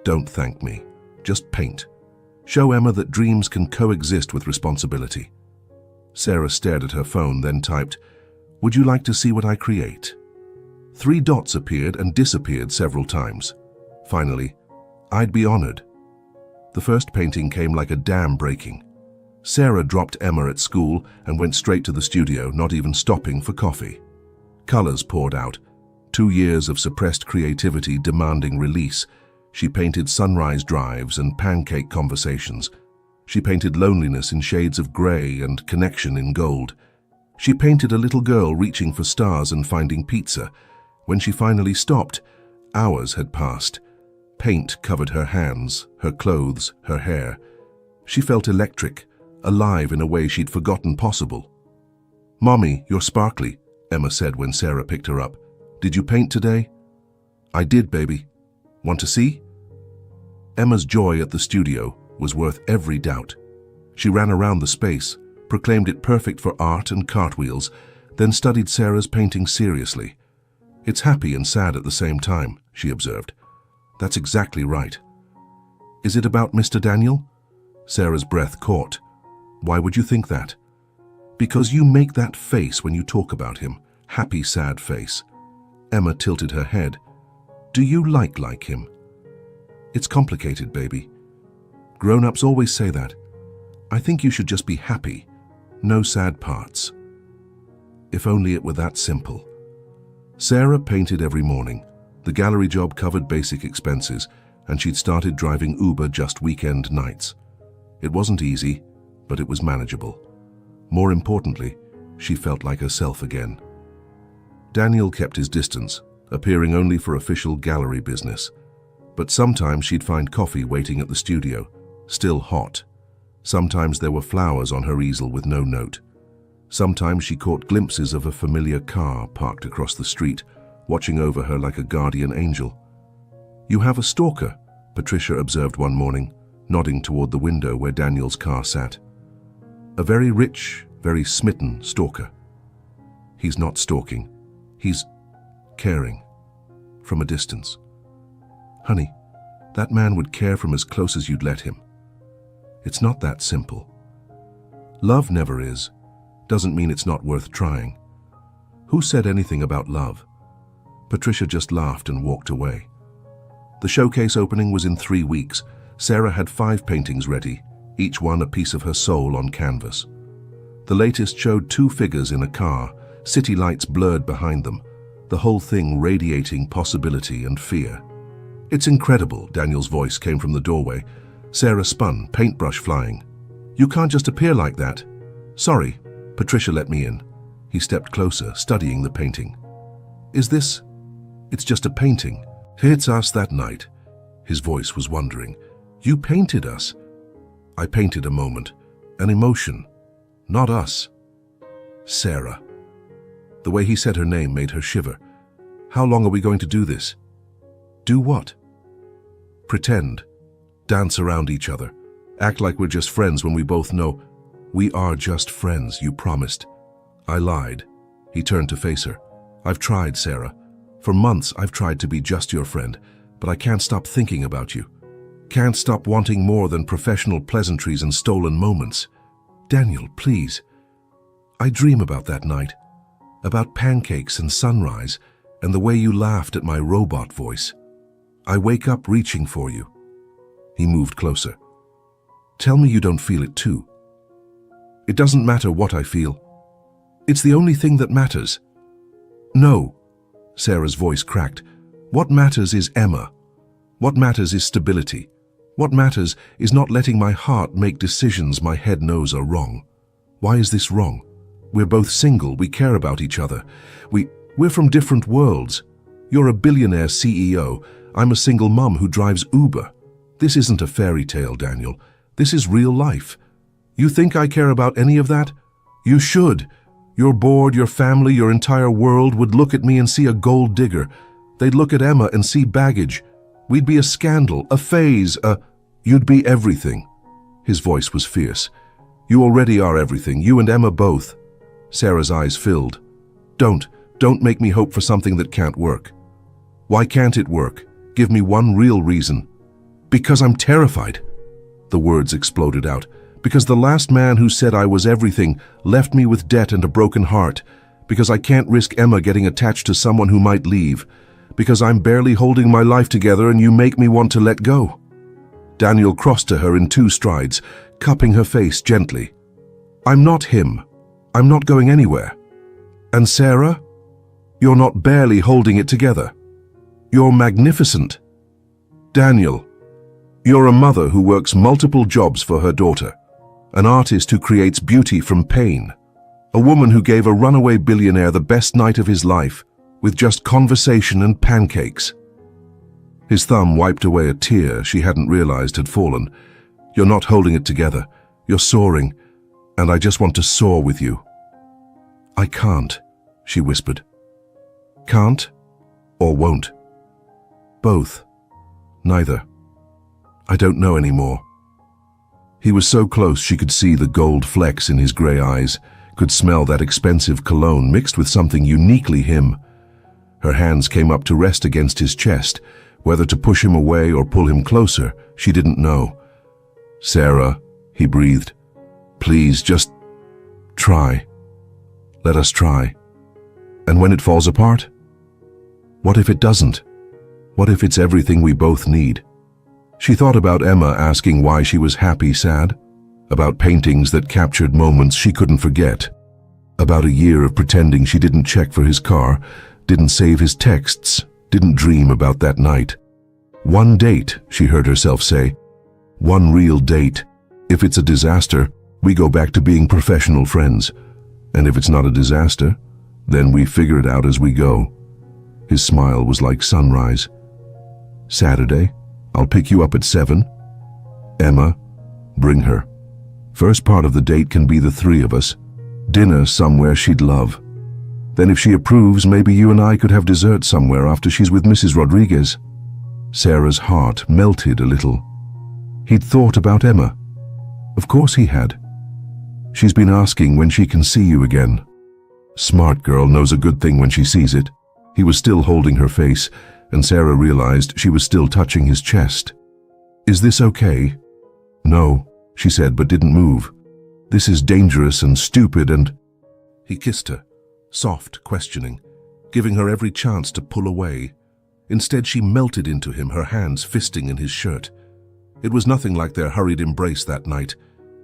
Speaker 1: Don't thank me. Just paint. Show Emma that dreams can coexist with responsibility. Sarah stared at her phone, then typed, Would you like to see what I create? 3 dots appeared and disappeared several times. Finally, I'd be honored. The first painting came like a dam breaking. Sarah dropped Emma at school and went straight to the studio, not even stopping for coffee. Colors poured out. 2 years of suppressed creativity demanding release. She painted sunrise drives and pancake conversations. She painted loneliness in shades of gray and connection in gold. She painted a little girl reaching for stars and finding pizza. When she finally stopped, hours had passed. Paint covered her hands, her clothes, her hair. She felt electric, alive in a way she'd forgotten possible. Mommy, you're sparkly, Emma said when Sarah picked her up. Did you paint today? I did, baby. Want to see? Emma's joy at the studio was worth every doubt. She ran around the space, proclaimed it perfect for art and cartwheels, then studied Sarah's painting seriously. It's happy and sad at the same time, she observed. That's exactly right. Is it about Mr. Daniel? Sarah's breath caught. Why would you think that? Because you make that face when you talk about him. Happy, sad face. Emma tilted her head. Do you like him? It's complicated, baby. Grown-ups always say that. I think you should just be happy. No sad parts. If only it were that simple. Sarah painted every morning. The gallery job covered basic expenses, and she'd started driving Uber just weekend nights. It wasn't easy, but it was manageable. More importantly, she felt like herself again. Daniel kept his distance, appearing only for official gallery business. But sometimes she'd find coffee waiting at the studio, still hot. Sometimes there were flowers on her easel with no note. Sometimes she caught glimpses of a familiar car parked across the street, watching over her like a guardian angel. You have a stalker, Patricia observed one morning, nodding toward the window where Daniel's car sat. A very rich, very smitten stalker. He's not stalking. He's caring. From a distance. Honey, that man would care from as close as you'd let him. It's not that simple. Love never is. Doesn't mean it's not worth trying. Who said anything about love? Patricia just laughed and walked away. The showcase opening was in 3 weeks. Sarah had 5 paintings ready, each one a piece of her soul on canvas. The latest showed 2 figures in a car, city lights blurred behind them, the whole thing radiating possibility and fear. It's incredible, Daniel's voice came from the doorway. Sarah spun, paintbrush flying. You can't just appear like that. Sorry, Patricia let me in. He stepped closer, studying the painting. Is this? It's just a painting. It's us that night. His voice was wondering. You painted us. I painted a moment, an emotion, not us. Sarah. The way he said her name made her shiver. How long are we going to do this? Do what? Pretend. Dance around each other. Act like we're just friends when we both know we are just friends, you promised. I lied. He turned to face her. I've tried, Sarah. For months I've tried to be just your friend, but I can't stop thinking about you. Can't stop wanting more than professional pleasantries and stolen moments. Daniel, please. I dream about that night. About pancakes and sunrise, and the way you laughed at my robot voice. I wake up reaching for you. He moved closer. Tell me you don't feel it too. It doesn't matter what I feel. It's the only thing that matters. No, Sarah's voice cracked. What matters is Emma. What matters is stability. What matters is not letting my heart make decisions my head knows are wrong. Why is this wrong? We're both single, we care about each other. We're from different worlds. You're a billionaire CEO. I'm a single mum who drives Uber. This isn't a fairy tale, Daniel. This is real life. You think I care about any of that? You should. Your board, your family, your entire world would look at me and see a gold digger. They'd look at Emma and see baggage. We'd be a scandal, a phase, you'd be everything. His voice was fierce. You already are everything, you and Emma both. Sarah's eyes filled. Don't make me hope for something that can't work. Why can't it work? Give me one real reason. Because I'm terrified. The words exploded out. Because the last man who said I was everything left me with debt and a broken heart. Because I can't risk Emma getting attached to someone who might leave. Because I'm barely holding my life together and you make me want to let go. Daniel crossed to her in 2 strides, cupping her face gently. I'm not him. I'm not going anywhere. And Sarah? You're not barely holding it together. You're magnificent. Daniel, you're a mother who works multiple jobs for her daughter. An artist who creates beauty from pain. A woman who gave a runaway billionaire the best night of his life, with just conversation and pancakes. His thumb wiped away a tear she hadn't realized had fallen. You're not holding it together. You're soaring, and I just want to soar with you. I can't, she whispered. Can't or won't? Both. Neither. I don't know anymore. He was so close she could see the gold flecks in his gray eyes, could smell that expensive cologne mixed with something uniquely him. Her hands came up to rest against his chest. Whether to push him away or pull him closer, she didn't know. Sarah, he breathed, please just try. Let us try. And when it falls apart? What if it doesn't? What if it's everything we both need? She thought about Emma asking why she was happy, sad, about paintings that captured moments she couldn't forget, about a year of pretending she didn't check for his car, didn't save his texts, didn't dream about that night. One date, she heard herself say. One real date. If it's a disaster, we go back to being professional friends. And if it's not a disaster, then we figure it out as we go. His smile was like sunrise. Saturday, I'll pick you up at 7. Emma, bring her. First part of the date can be the 3 of us. Dinner somewhere she'd love. Then if she approves, maybe you and I could have dessert somewhere after she's with Mrs. Rodriguez. Sarah's heart melted a little. He'd thought about Emma. Of course he had. She's been asking when she can see you again. Smart girl knows a good thing when she sees it. He was still holding her face, and Sarah realized she was still touching his chest. Is this okay? No, she said, but didn't move. This is dangerous and stupid and... He kissed her. Soft, questioning, giving her every chance to pull away. Instead, she melted into him, her hands fisting in his shirt. It was nothing like their hurried embrace that night,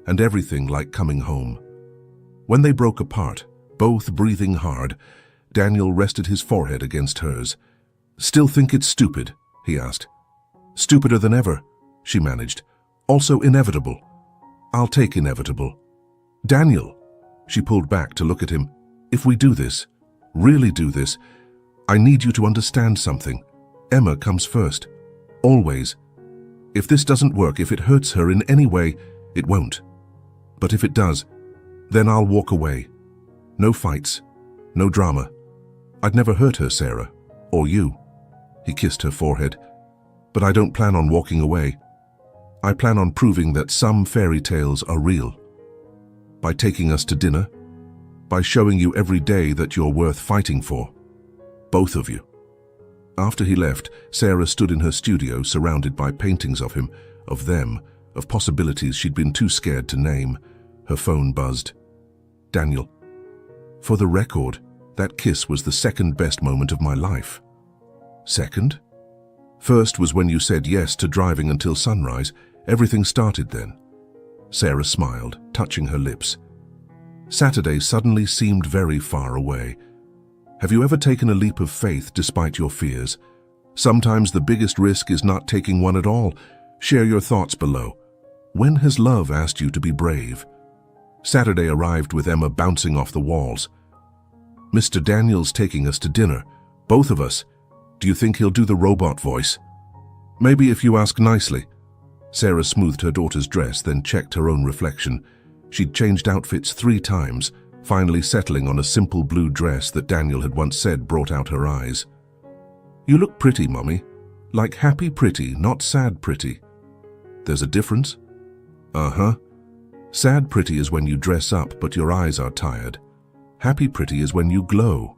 Speaker 1: and everything like coming home. When they broke apart, both breathing hard, Daniel rested his forehead against hers. Still think it's stupid? He asked. Stupider than ever, she managed. Also inevitable. I'll take inevitable. Daniel, she pulled back to look at him. If we do this, really do this, I need you to understand something. Emma comes first. Always. If this doesn't work, if it hurts her in any way, it won't. But if it does, then I'll walk away. No fights. No drama. I'd never hurt her, Sarah. Or you. He kissed her forehead. But I don't plan on walking away. I plan on proving that some fairy tales are real. By taking us to dinner, by showing you every day that you're worth fighting for. Both of you. After he left, Sarah stood in her studio surrounded by paintings of him, of them, of possibilities she'd been too scared to name. Her phone buzzed. Daniel. For the record, that kiss was the second best moment of my life. Second? First was when you said yes to driving until sunrise. Everything started then. Sarah smiled, touching her lips. Saturday suddenly seemed very far away. Have you ever taken a leap of faith despite your fears? Sometimes the biggest risk is not taking one at all. Share your thoughts below. When has love asked you to be brave? Saturday arrived with Emma bouncing off the walls. Mr. Daniel's taking us to dinner. Both of us. Do you think he'll do the robot voice? Maybe if you ask nicely. Sarah smoothed her daughter's dress, then checked her own reflection. She'd changed outfits 3 times, finally settling on a simple blue dress that Daniel had once said brought out her eyes. You look pretty, Mummy. Like happy pretty, not sad pretty. There's a difference? Uh-huh. Sad pretty is when you dress up but your eyes are tired. Happy pretty is when you glow.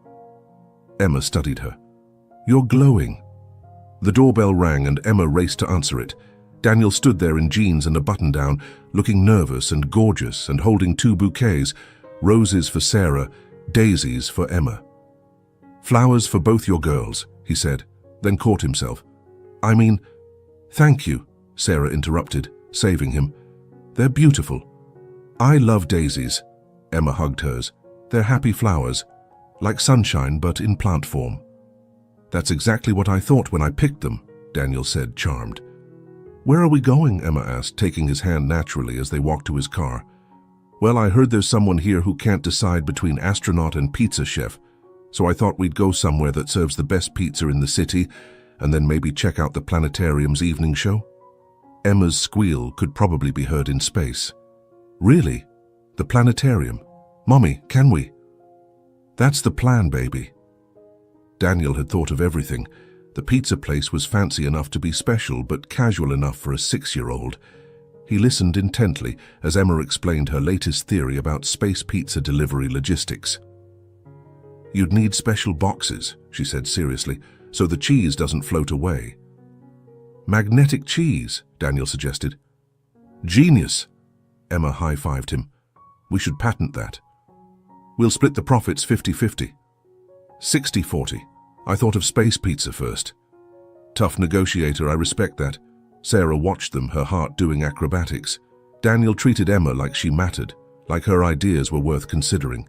Speaker 1: Emma studied her. You're glowing. The doorbell rang and Emma raced to answer it. Daniel stood there in jeans and a button-down, looking nervous and gorgeous and holding 2 bouquets, roses for Sarah, daisies for Emma. Flowers for both your girls, he said, then caught himself. I mean, thank you, Sarah interrupted, saving him. They're beautiful. I love daisies. Emma hugged hers. They're happy flowers, like sunshine but in plant form. That's exactly what I thought when I picked them, Daniel said, charmed. Where are we going? Emma asked, taking his hand naturally as they walked to his car. Well, I heard there's someone here who can't decide between astronaut and pizza chef, so I thought we'd go somewhere that serves the best pizza in the city and then maybe check out the planetarium's evening show. Emma's squeal could probably be heard in space. Really? The planetarium? Mommy, can we? That's the plan, baby. Daniel had thought of everything. The pizza place was fancy enough to be special, but casual enough for a 6-year-old. He listened intently as Emma explained her latest theory about space pizza delivery logistics. You'd need special boxes, she said seriously, so the cheese doesn't float away. Magnetic cheese, Daniel suggested. Genius! Emma high-fived him. We should patent that. We'll split the profits 50-50. 60-40. I thought of space pizza first. Tough negotiator, I respect that. Sarah watched them, her heart doing acrobatics. Daniel treated Emma like she mattered, like her ideas were worth considering.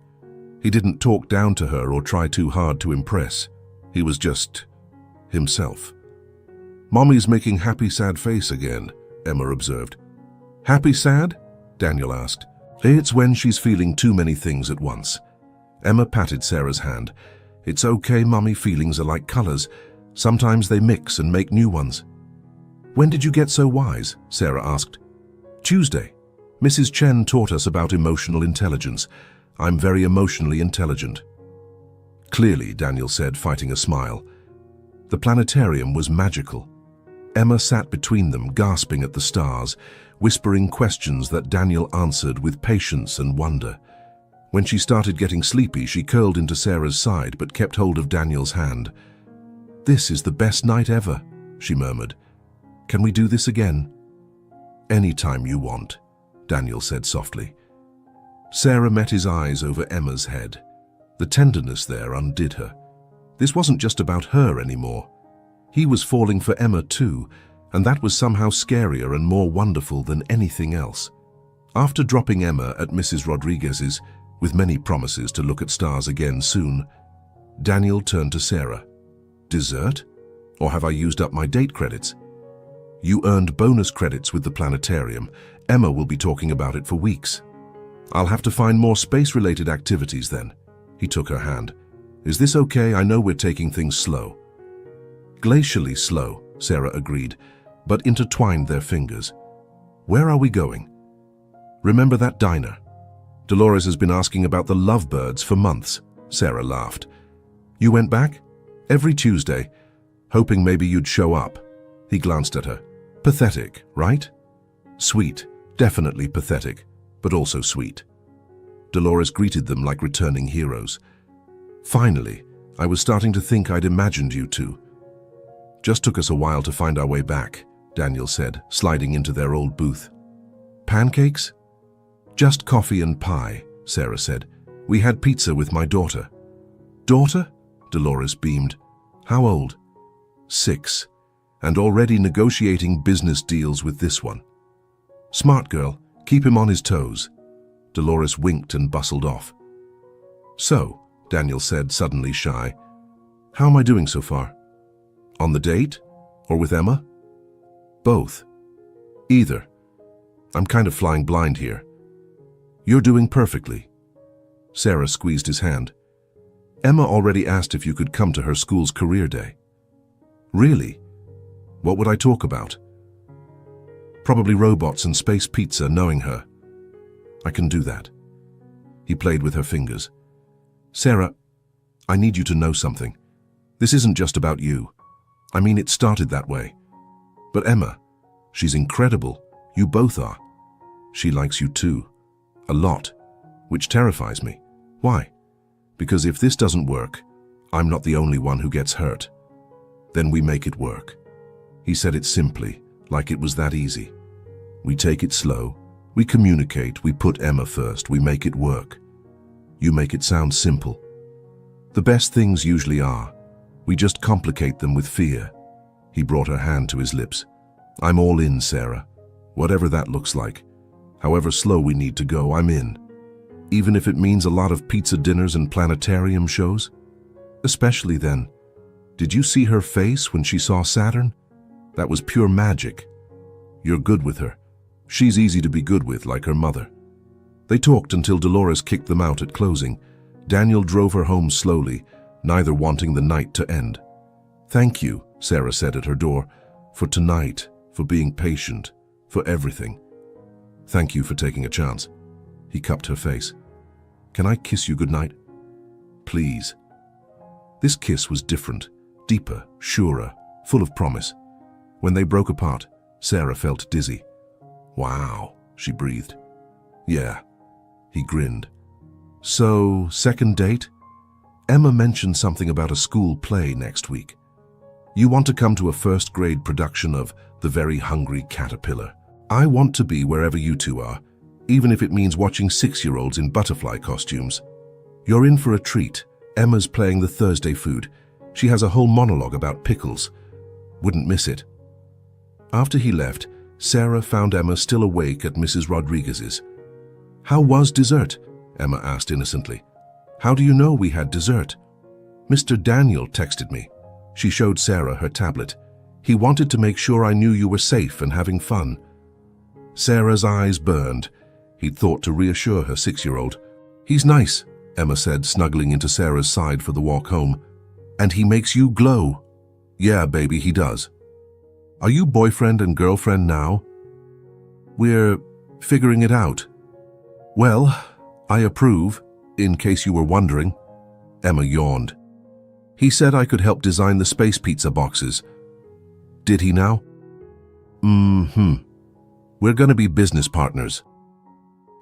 Speaker 1: He didn't talk down to her or try too hard to impress. He was just himself. Mommy's making happy sad face again, Emma observed. Happy sad? Daniel asked. It's when she's feeling too many things at once. Emma patted Sarah's hand. It's okay, Mummy, feelings are like colors. Sometimes they mix and make new ones. When did you get so wise? Sarah asked. Tuesday. Mrs. Chen taught us about emotional intelligence. I'm very emotionally intelligent. Clearly, Daniel said, fighting a smile. The planetarium was magical. Emma sat between them, gasping at the stars, whispering questions that Daniel answered with patience and wonder. When she started getting sleepy, she curled into Sarah's side but kept hold of Daniel's hand. This is the best night ever, she murmured. Can we do this again? Anytime you want, Daniel said softly. Sarah met his eyes over Emma's head. The tenderness there undid her. This wasn't just about her anymore. He was falling for Emma too, and that was somehow scarier and more wonderful than anything else. After dropping Emma at Mrs. Rodriguez's, with many promises to look at stars again soon, Daniel turned to Sarah. Dessert? Or have I used up my date credits? You earned bonus credits with the planetarium. Emma will be talking about it for weeks. I'll have to find more space-related activities then. He took her hand. Is this okay? I know we're taking things slow. Glacially slow, Sarah agreed, but intertwined their fingers. Where are we going? Remember that diner? Dolores has been asking about the lovebirds for months, Sarah laughed. You went back? Every Tuesday, hoping maybe you'd show up. He glanced at her. Pathetic, right? Sweet, definitely pathetic, but also sweet. Dolores greeted them like returning heroes. Finally, I was starting to think I'd imagined you two. Just took us a while to find our way back, Daniel said, sliding into their old booth. Pancakes? Just coffee and pie, Sarah said. We had pizza with my daughter. Daughter? Dolores beamed. How old? 6. and already negotiating business deals with this one. Smart girl, keep him on his toes. Dolores winked and bustled off. So, Daniel said, suddenly shy, how am I doing so far? On the date? Or with Emma? Both. Either. I'm kind of flying blind here. You're doing perfectly. Sarah squeezed his hand. Emma already asked if you could come to her school's career day. Really? What would I talk about? Probably robots and space pizza, knowing her. I can do that. He played with her fingers. Sarah, I need you to know something. This isn't just about you. I mean, it started that way. But Emma, she's incredible. You both are. She likes you too. A lot. Which terrifies me. Why? Because if this doesn't work, I'm not the only one who gets hurt. Then we make it work. He said it simply, like it was that easy. We take it slow. We communicate. We put Emma first. We make it work. You make it sound simple. The best things usually are. We just complicate them with fear. He brought her hand to his lips. I'm all in, Sarah. Whatever that looks like. However slow we need to go, I'm in. Even if it means a lot of pizza dinners and planetarium shows. Especially then. Did you see her face when she saw Saturn? That was pure magic. You're good with her. She's easy to be good with, like her mother. They talked until Dolores kicked them out at closing. Daniel drove her home slowly, neither wanting the night to end. Thank you, Sarah said at her door, for tonight, for being patient, for everything. Thank you for taking a chance. He cupped her face. Can I kiss you goodnight? Please. This kiss was different, deeper, surer, full of promise. When they broke apart, Sarah felt dizzy. Wow, she breathed. Yeah, he grinned. So, second date? Emma mentioned something about a school play next week. You want to come to a first-grade production of The Very Hungry Caterpillar. I want to be wherever you two are, even if it means watching 6-year-olds in butterfly costumes. You're in for a treat. Emma's playing the Thursday food. She has a whole monologue about pickles. Wouldn't miss it. After he left, Sarah found Emma still awake at Mrs. Rodriguez's. How was dessert? Emma asked innocently. How do you know we had dessert? Mr. Daniel texted me. She showed Sarah her tablet. He wanted to make sure I knew you were safe and having fun. Sarah's eyes burned. He'd thought to reassure her 6-year-old. He's nice, Emma said, snuggling into Sarah's side for the walk home. And he makes you glow. Yeah, baby, he does. Are you boyfriend and girlfriend now? We're figuring it out. Well, I approve, in case you were wondering. Emma yawned. He said I could help design the space pizza boxes. Did he now? We're gonna be business partners.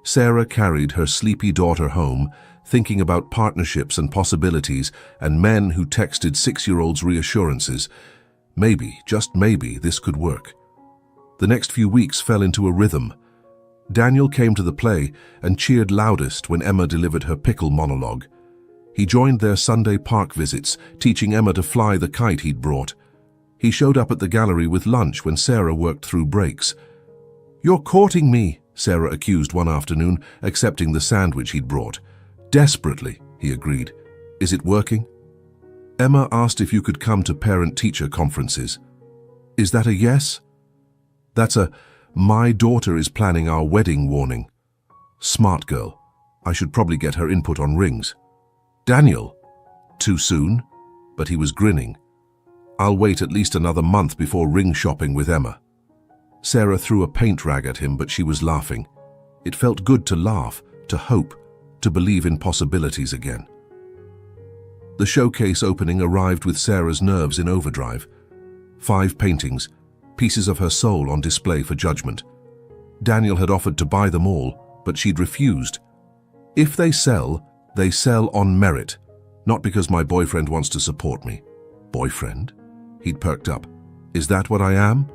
Speaker 1: Sarah carried her sleepy daughter home, thinking about partnerships and possibilities and men who texted 6-year-olds reassurances. Maybe, just maybe, this could work. The next few weeks fell into a rhythm. Daniel came to the play and cheered loudest when Emma delivered her pickle monologue. He joined their Sunday park visits, teaching Emma to fly the kite he'd brought. He showed up at the gallery with lunch when Sarah worked through breaks. You're courting me, Sarah accused one afternoon, accepting the sandwich he'd brought. Desperately, he agreed. Is it working? Emma asked if you could come to parent-teacher conferences. Is that a yes? That's a my daughter is planning our wedding warning. Smart girl. I should probably get her input on rings. Daniel. Too soon? But he was grinning. I'll wait at least another month before ring shopping with Emma. Sarah threw a paint rag at him, but she was laughing. It felt good to laugh, to hope, to believe in possibilities again. The showcase opening arrived with Sarah's nerves in overdrive. 5 paintings, pieces of her soul on display for judgment. Daniel had offered to buy them all, but she'd refused. If they sell on merit, not because my boyfriend wants to support me. Boyfriend? He'd perked up. Is that what I am?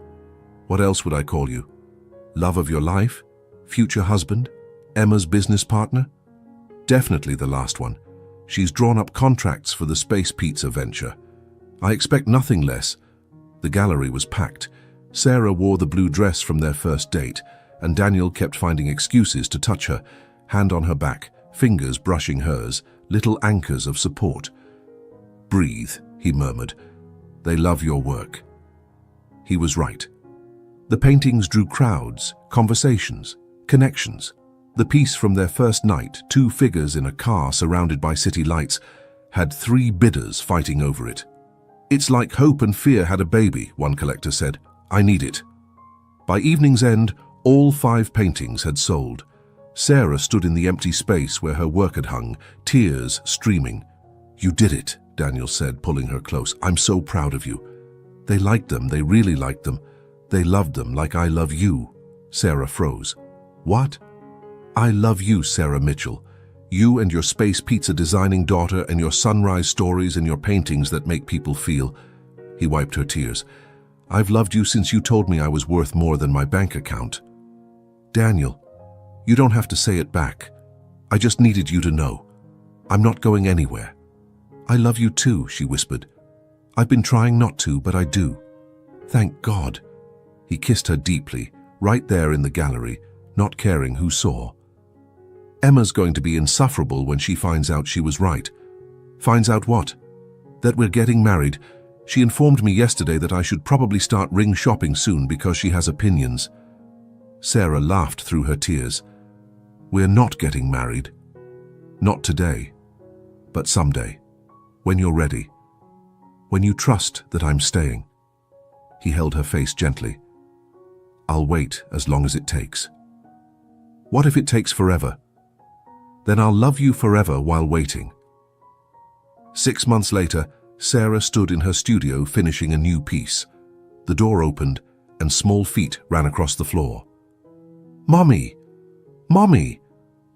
Speaker 1: What else would I call you? Love of your life? Future husband? Emma's business partner? Definitely the last one. She's drawn up contracts for the space pizza venture. I expect nothing less. The gallery was packed. Sarah wore the blue dress from their first date, and Daniel kept finding excuses to touch her, hand on her back, fingers brushing hers, little anchors of support. "Breathe," he murmured. "They love your work." He was right. The paintings drew crowds, conversations, connections. The piece from their first night, two figures in a car surrounded by city lights, had 3 bidders fighting over it. "It's like hope and fear had a baby," one collector said. "I need it." By evening's end, all 5 paintings had sold. Sarah stood in the empty space where her work had hung, tears streaming. "You did it," Daniel said, pulling her close. "I'm so proud of you." "They liked them, they really liked them. They loved them like I love you." Sarah froze. "What?" "I love you, Sarah Mitchell. You and your space pizza designing daughter and your sunrise stories and your paintings that make people feel." He wiped her tears. "I've loved you since you told me I was worth more than my bank account." "Daniel, you don't have to say it back. I just needed you to know. I'm not going anywhere." "I love you too," she whispered. "I've been trying not to, but I do. Thank God." He kissed her deeply, right there in the gallery, not caring who saw. "Emma's going to be insufferable when she finds out she was right." "Finds out what?" "That we're getting married. She informed me yesterday that I should probably start ring shopping soon because she has opinions." Sarah laughed through her tears. "We're not getting married. Not today. But someday. When you're ready. When you trust that I'm staying." He held her face gently. "I'll wait as long as it takes." "What if it takes forever?" "Then I'll love you forever while waiting." 6 months later, Sarah stood in her studio finishing a new piece. The door opened and small feet ran across the floor. "Mommy! Mommy!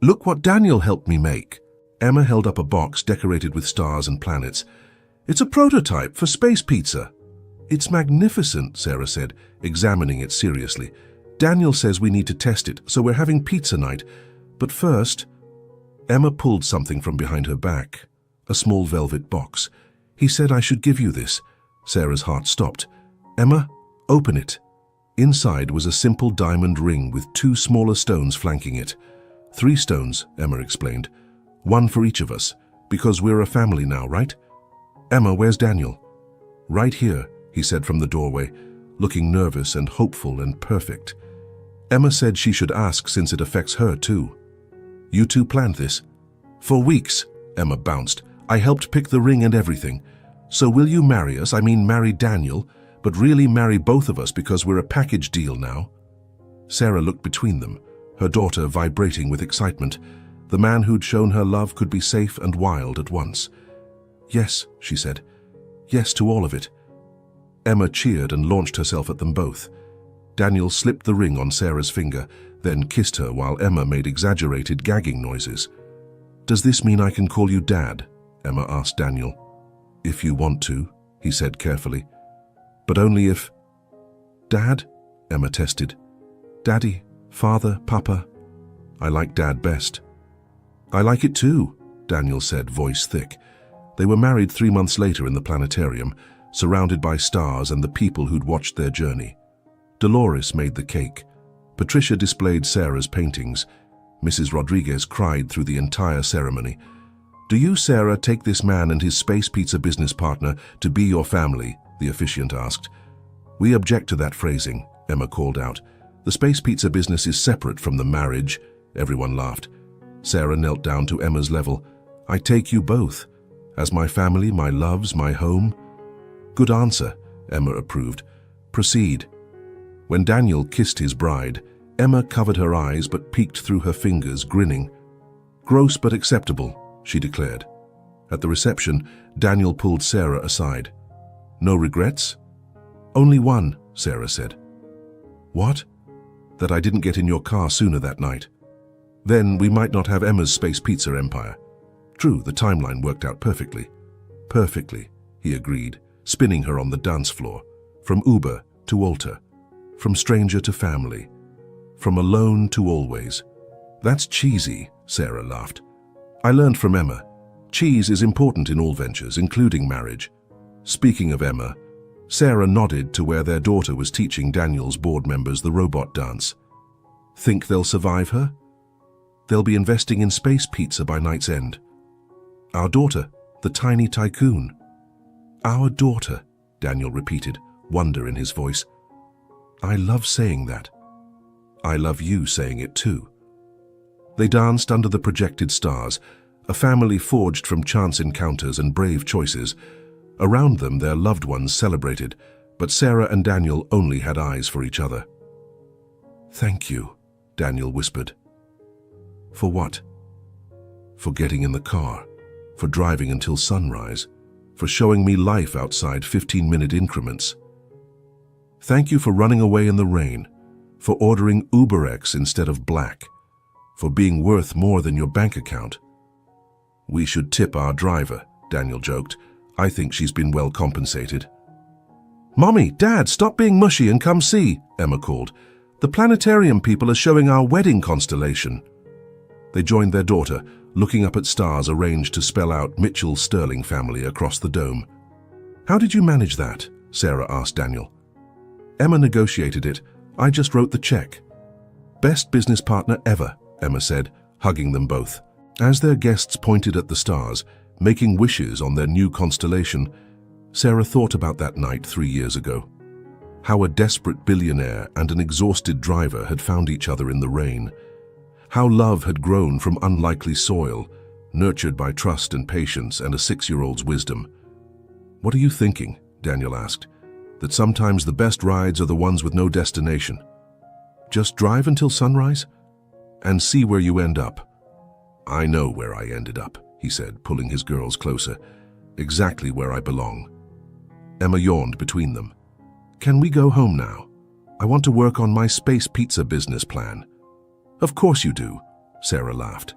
Speaker 1: Look what Daniel helped me make." Emma held up a box decorated with stars and planets. "It's a prototype for space pizza." "It's magnificent," Sarah said, examining it seriously. "Daniel says we need to test it, so we're having pizza night. But first..." Emma pulled something from behind her back, a small velvet box. "He said I should give you this." Sarah's heart stopped. "Emma, open it." Inside was a simple diamond ring with 2 smaller stones flanking it. 3 stones, Emma explained. 1 for each of us, because we're a family now, right? "Emma, where's Daniel?" "Right here," he said from the doorway, looking nervous and hopeful and perfect. Emma said she should ask since it affects her too. "You two planned this?" "For weeks," Emma bounced. "I helped pick the ring and everything. So will you marry us? I mean marry Daniel, but really marry both of us because we're a package deal now?" Sarah looked between them, her daughter vibrating with excitement. The man who'd shown her love could be safe and wild at once. "Yes," she said. "Yes to all of it." Emma cheered and launched herself at them both. Daniel slipped the ring on Sarah's finger, then kissed her while Emma made exaggerated gagging noises. "Does this mean I can call you Dad?" Emma asked Daniel. "If you want to," he said carefully. "But only if..." "Dad?" Emma tested. "Daddy, Father, Papa." "I like Dad best." "I like it too," Daniel said, voice thick. They were married 3 months later in the planetarium, surrounded by stars and the people who'd watched their journey. Dolores made the cake. Patricia displayed Sarah's paintings. Mrs. Rodriguez cried through the entire ceremony. "Do you, Sarah, take this man and his space pizza business partner to be your family?" the officiant asked. "We object to that phrasing," Emma called out. "The space pizza business is separate from the marriage." Everyone laughed. Sarah knelt down to Emma's level. "I take you both. As my family, my loves, my home." "Good answer," Emma approved. "Proceed." When Daniel kissed his bride, Emma covered her eyes but peeked through her fingers, grinning. "Gross but acceptable," she declared. At the reception, Daniel pulled Sarah aside. "No regrets?" "Only one," Sarah said. "What?" "That I didn't get in your car sooner that night. Then we might not have Emma's space pizza empire." True, the timeline worked out perfectly. "Perfectly," he agreed, spinning her on the dance floor. From Uber to altar. From stranger to family. From alone to always. "That's cheesy," Sarah laughed. "I learned from Emma. Cheese is important in all ventures, including marriage." Speaking of Emma, Sarah nodded to where their daughter was teaching Daniel's board members the robot dance. Think they'll survive her? They'll be investing in space pizza by night's end. Our daughter, the tiny tycoon. Our daughter, Daniel repeated, wonder in his voice. I love saying that. I love you saying it too. They danced under the projected stars, a family forged from chance encounters and brave choices. Around them, their loved ones celebrated, but Sarah and Daniel only had eyes for each other. Thank you, Daniel whispered. For what? For getting in the car, for driving until sunrise, for showing me life outside 15-minute increments. Thank you for running away in the rain, for ordering UberX instead of Black, for being worth more than your bank account. We should tip our driver, Daniel joked. I think she's been well compensated. Mommy, Dad, stop being mushy and come see, Emma called. The planetarium people are showing our wedding constellation. They joined their daughter, looking up at stars arranged to spell out Mitchell's Sterling family across the dome. How did you manage that? Sarah asked Daniel. Emma negotiated it. I just wrote the check. Best business partner ever, Emma said, hugging them both. As their guests pointed at the stars, making wishes on their new constellation, Sarah thought about that night 3 years ago. How a desperate billionaire and an exhausted driver had found each other in the rain. How love had grown from unlikely soil, nurtured by trust and patience and a 6-year-old's wisdom. What are you thinking? Daniel asked. That sometimes the best rides are the ones with no destination. Just drive until sunrise and see where you end up. I know where I ended up, he said, pulling his girls closer. Exactly where I belong. Emma yawned between them. Can we go home now? I want to work on my space pizza business plan. Of course you do, Sarah laughed.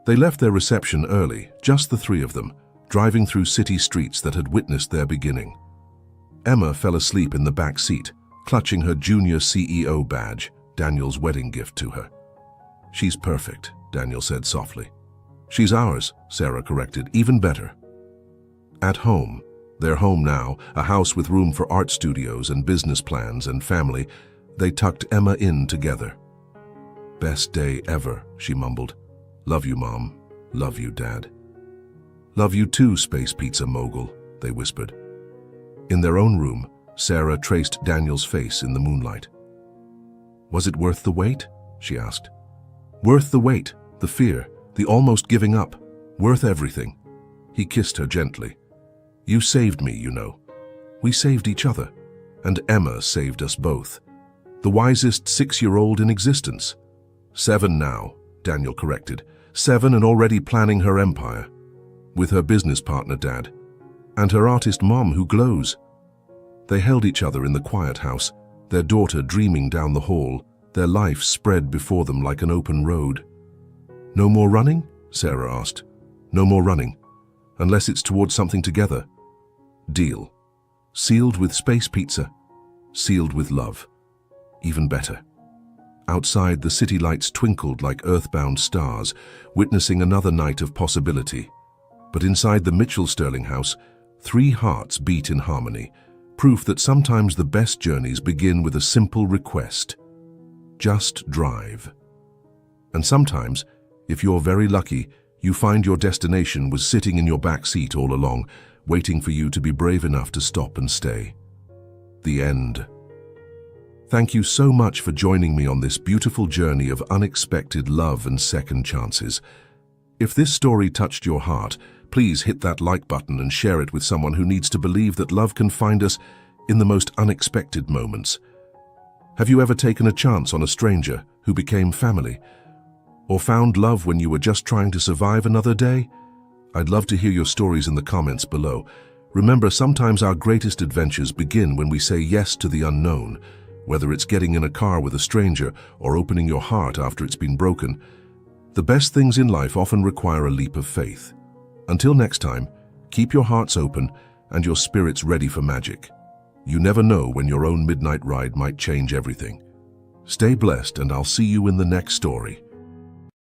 Speaker 1: They left their reception early, just the three of them, driving through city streets that had witnessed their beginning. Emma fell asleep in the back seat, clutching her junior CEO badge, Daniel's wedding gift to her. She's perfect, Daniel said softly. She's ours, Sarah corrected, even better. At home, their home now, a house with room for art studios and business plans and family, they tucked Emma in together. Best day ever, she mumbled. Love you, Mom. Love you, Dad. Love you too, space pizza mogul, they whispered. In their own room, Sarah traced Daniel's face in the moonlight. Was it worth the wait? She asked. Worth the wait, the fear, the almost giving up, worth everything. He kissed her gently. You saved me, you know. We saved each other, and Emma saved us both. The wisest 6-year-old in existence. 7 now, Daniel corrected. 7 and already planning her empire. With her business partner, Dad. And her artist mom who glows. They held each other in the quiet house, their daughter dreaming down the hall, their life spread before them like an open road. No more running? Sarah asked. No more running, unless it's towards something together. Deal. Sealed with space pizza. Sealed with love. Even better. Outside, the city lights twinkled like earthbound stars, witnessing another night of possibility. But inside the Mitchell Sterling house, 3 hearts beat in harmony, proof that sometimes the best journeys begin with a simple request. Just drive. And sometimes, if you're very lucky, you find your destination was sitting in your back seat all along, waiting for you to be brave enough to stop and stay. The end. Thank you so much for joining me on this beautiful journey of unexpected love and second chances. If this story touched your heart, please hit that like button and share it with someone who needs to believe that love can find us in the most unexpected moments. Have you ever taken a chance on a stranger who became family? Or found love when you were just trying to survive another day? I'd love to hear your stories in the comments below. Remember, sometimes our greatest adventures begin when we say yes to the unknown, whether it's getting in a car with a stranger or opening your heart after it's been broken. The best things in life often require a leap of faith. Until next time, keep your hearts open and your spirits ready for magic. You never know when your own midnight ride might change everything. Stay blessed, and I'll see you in the next story.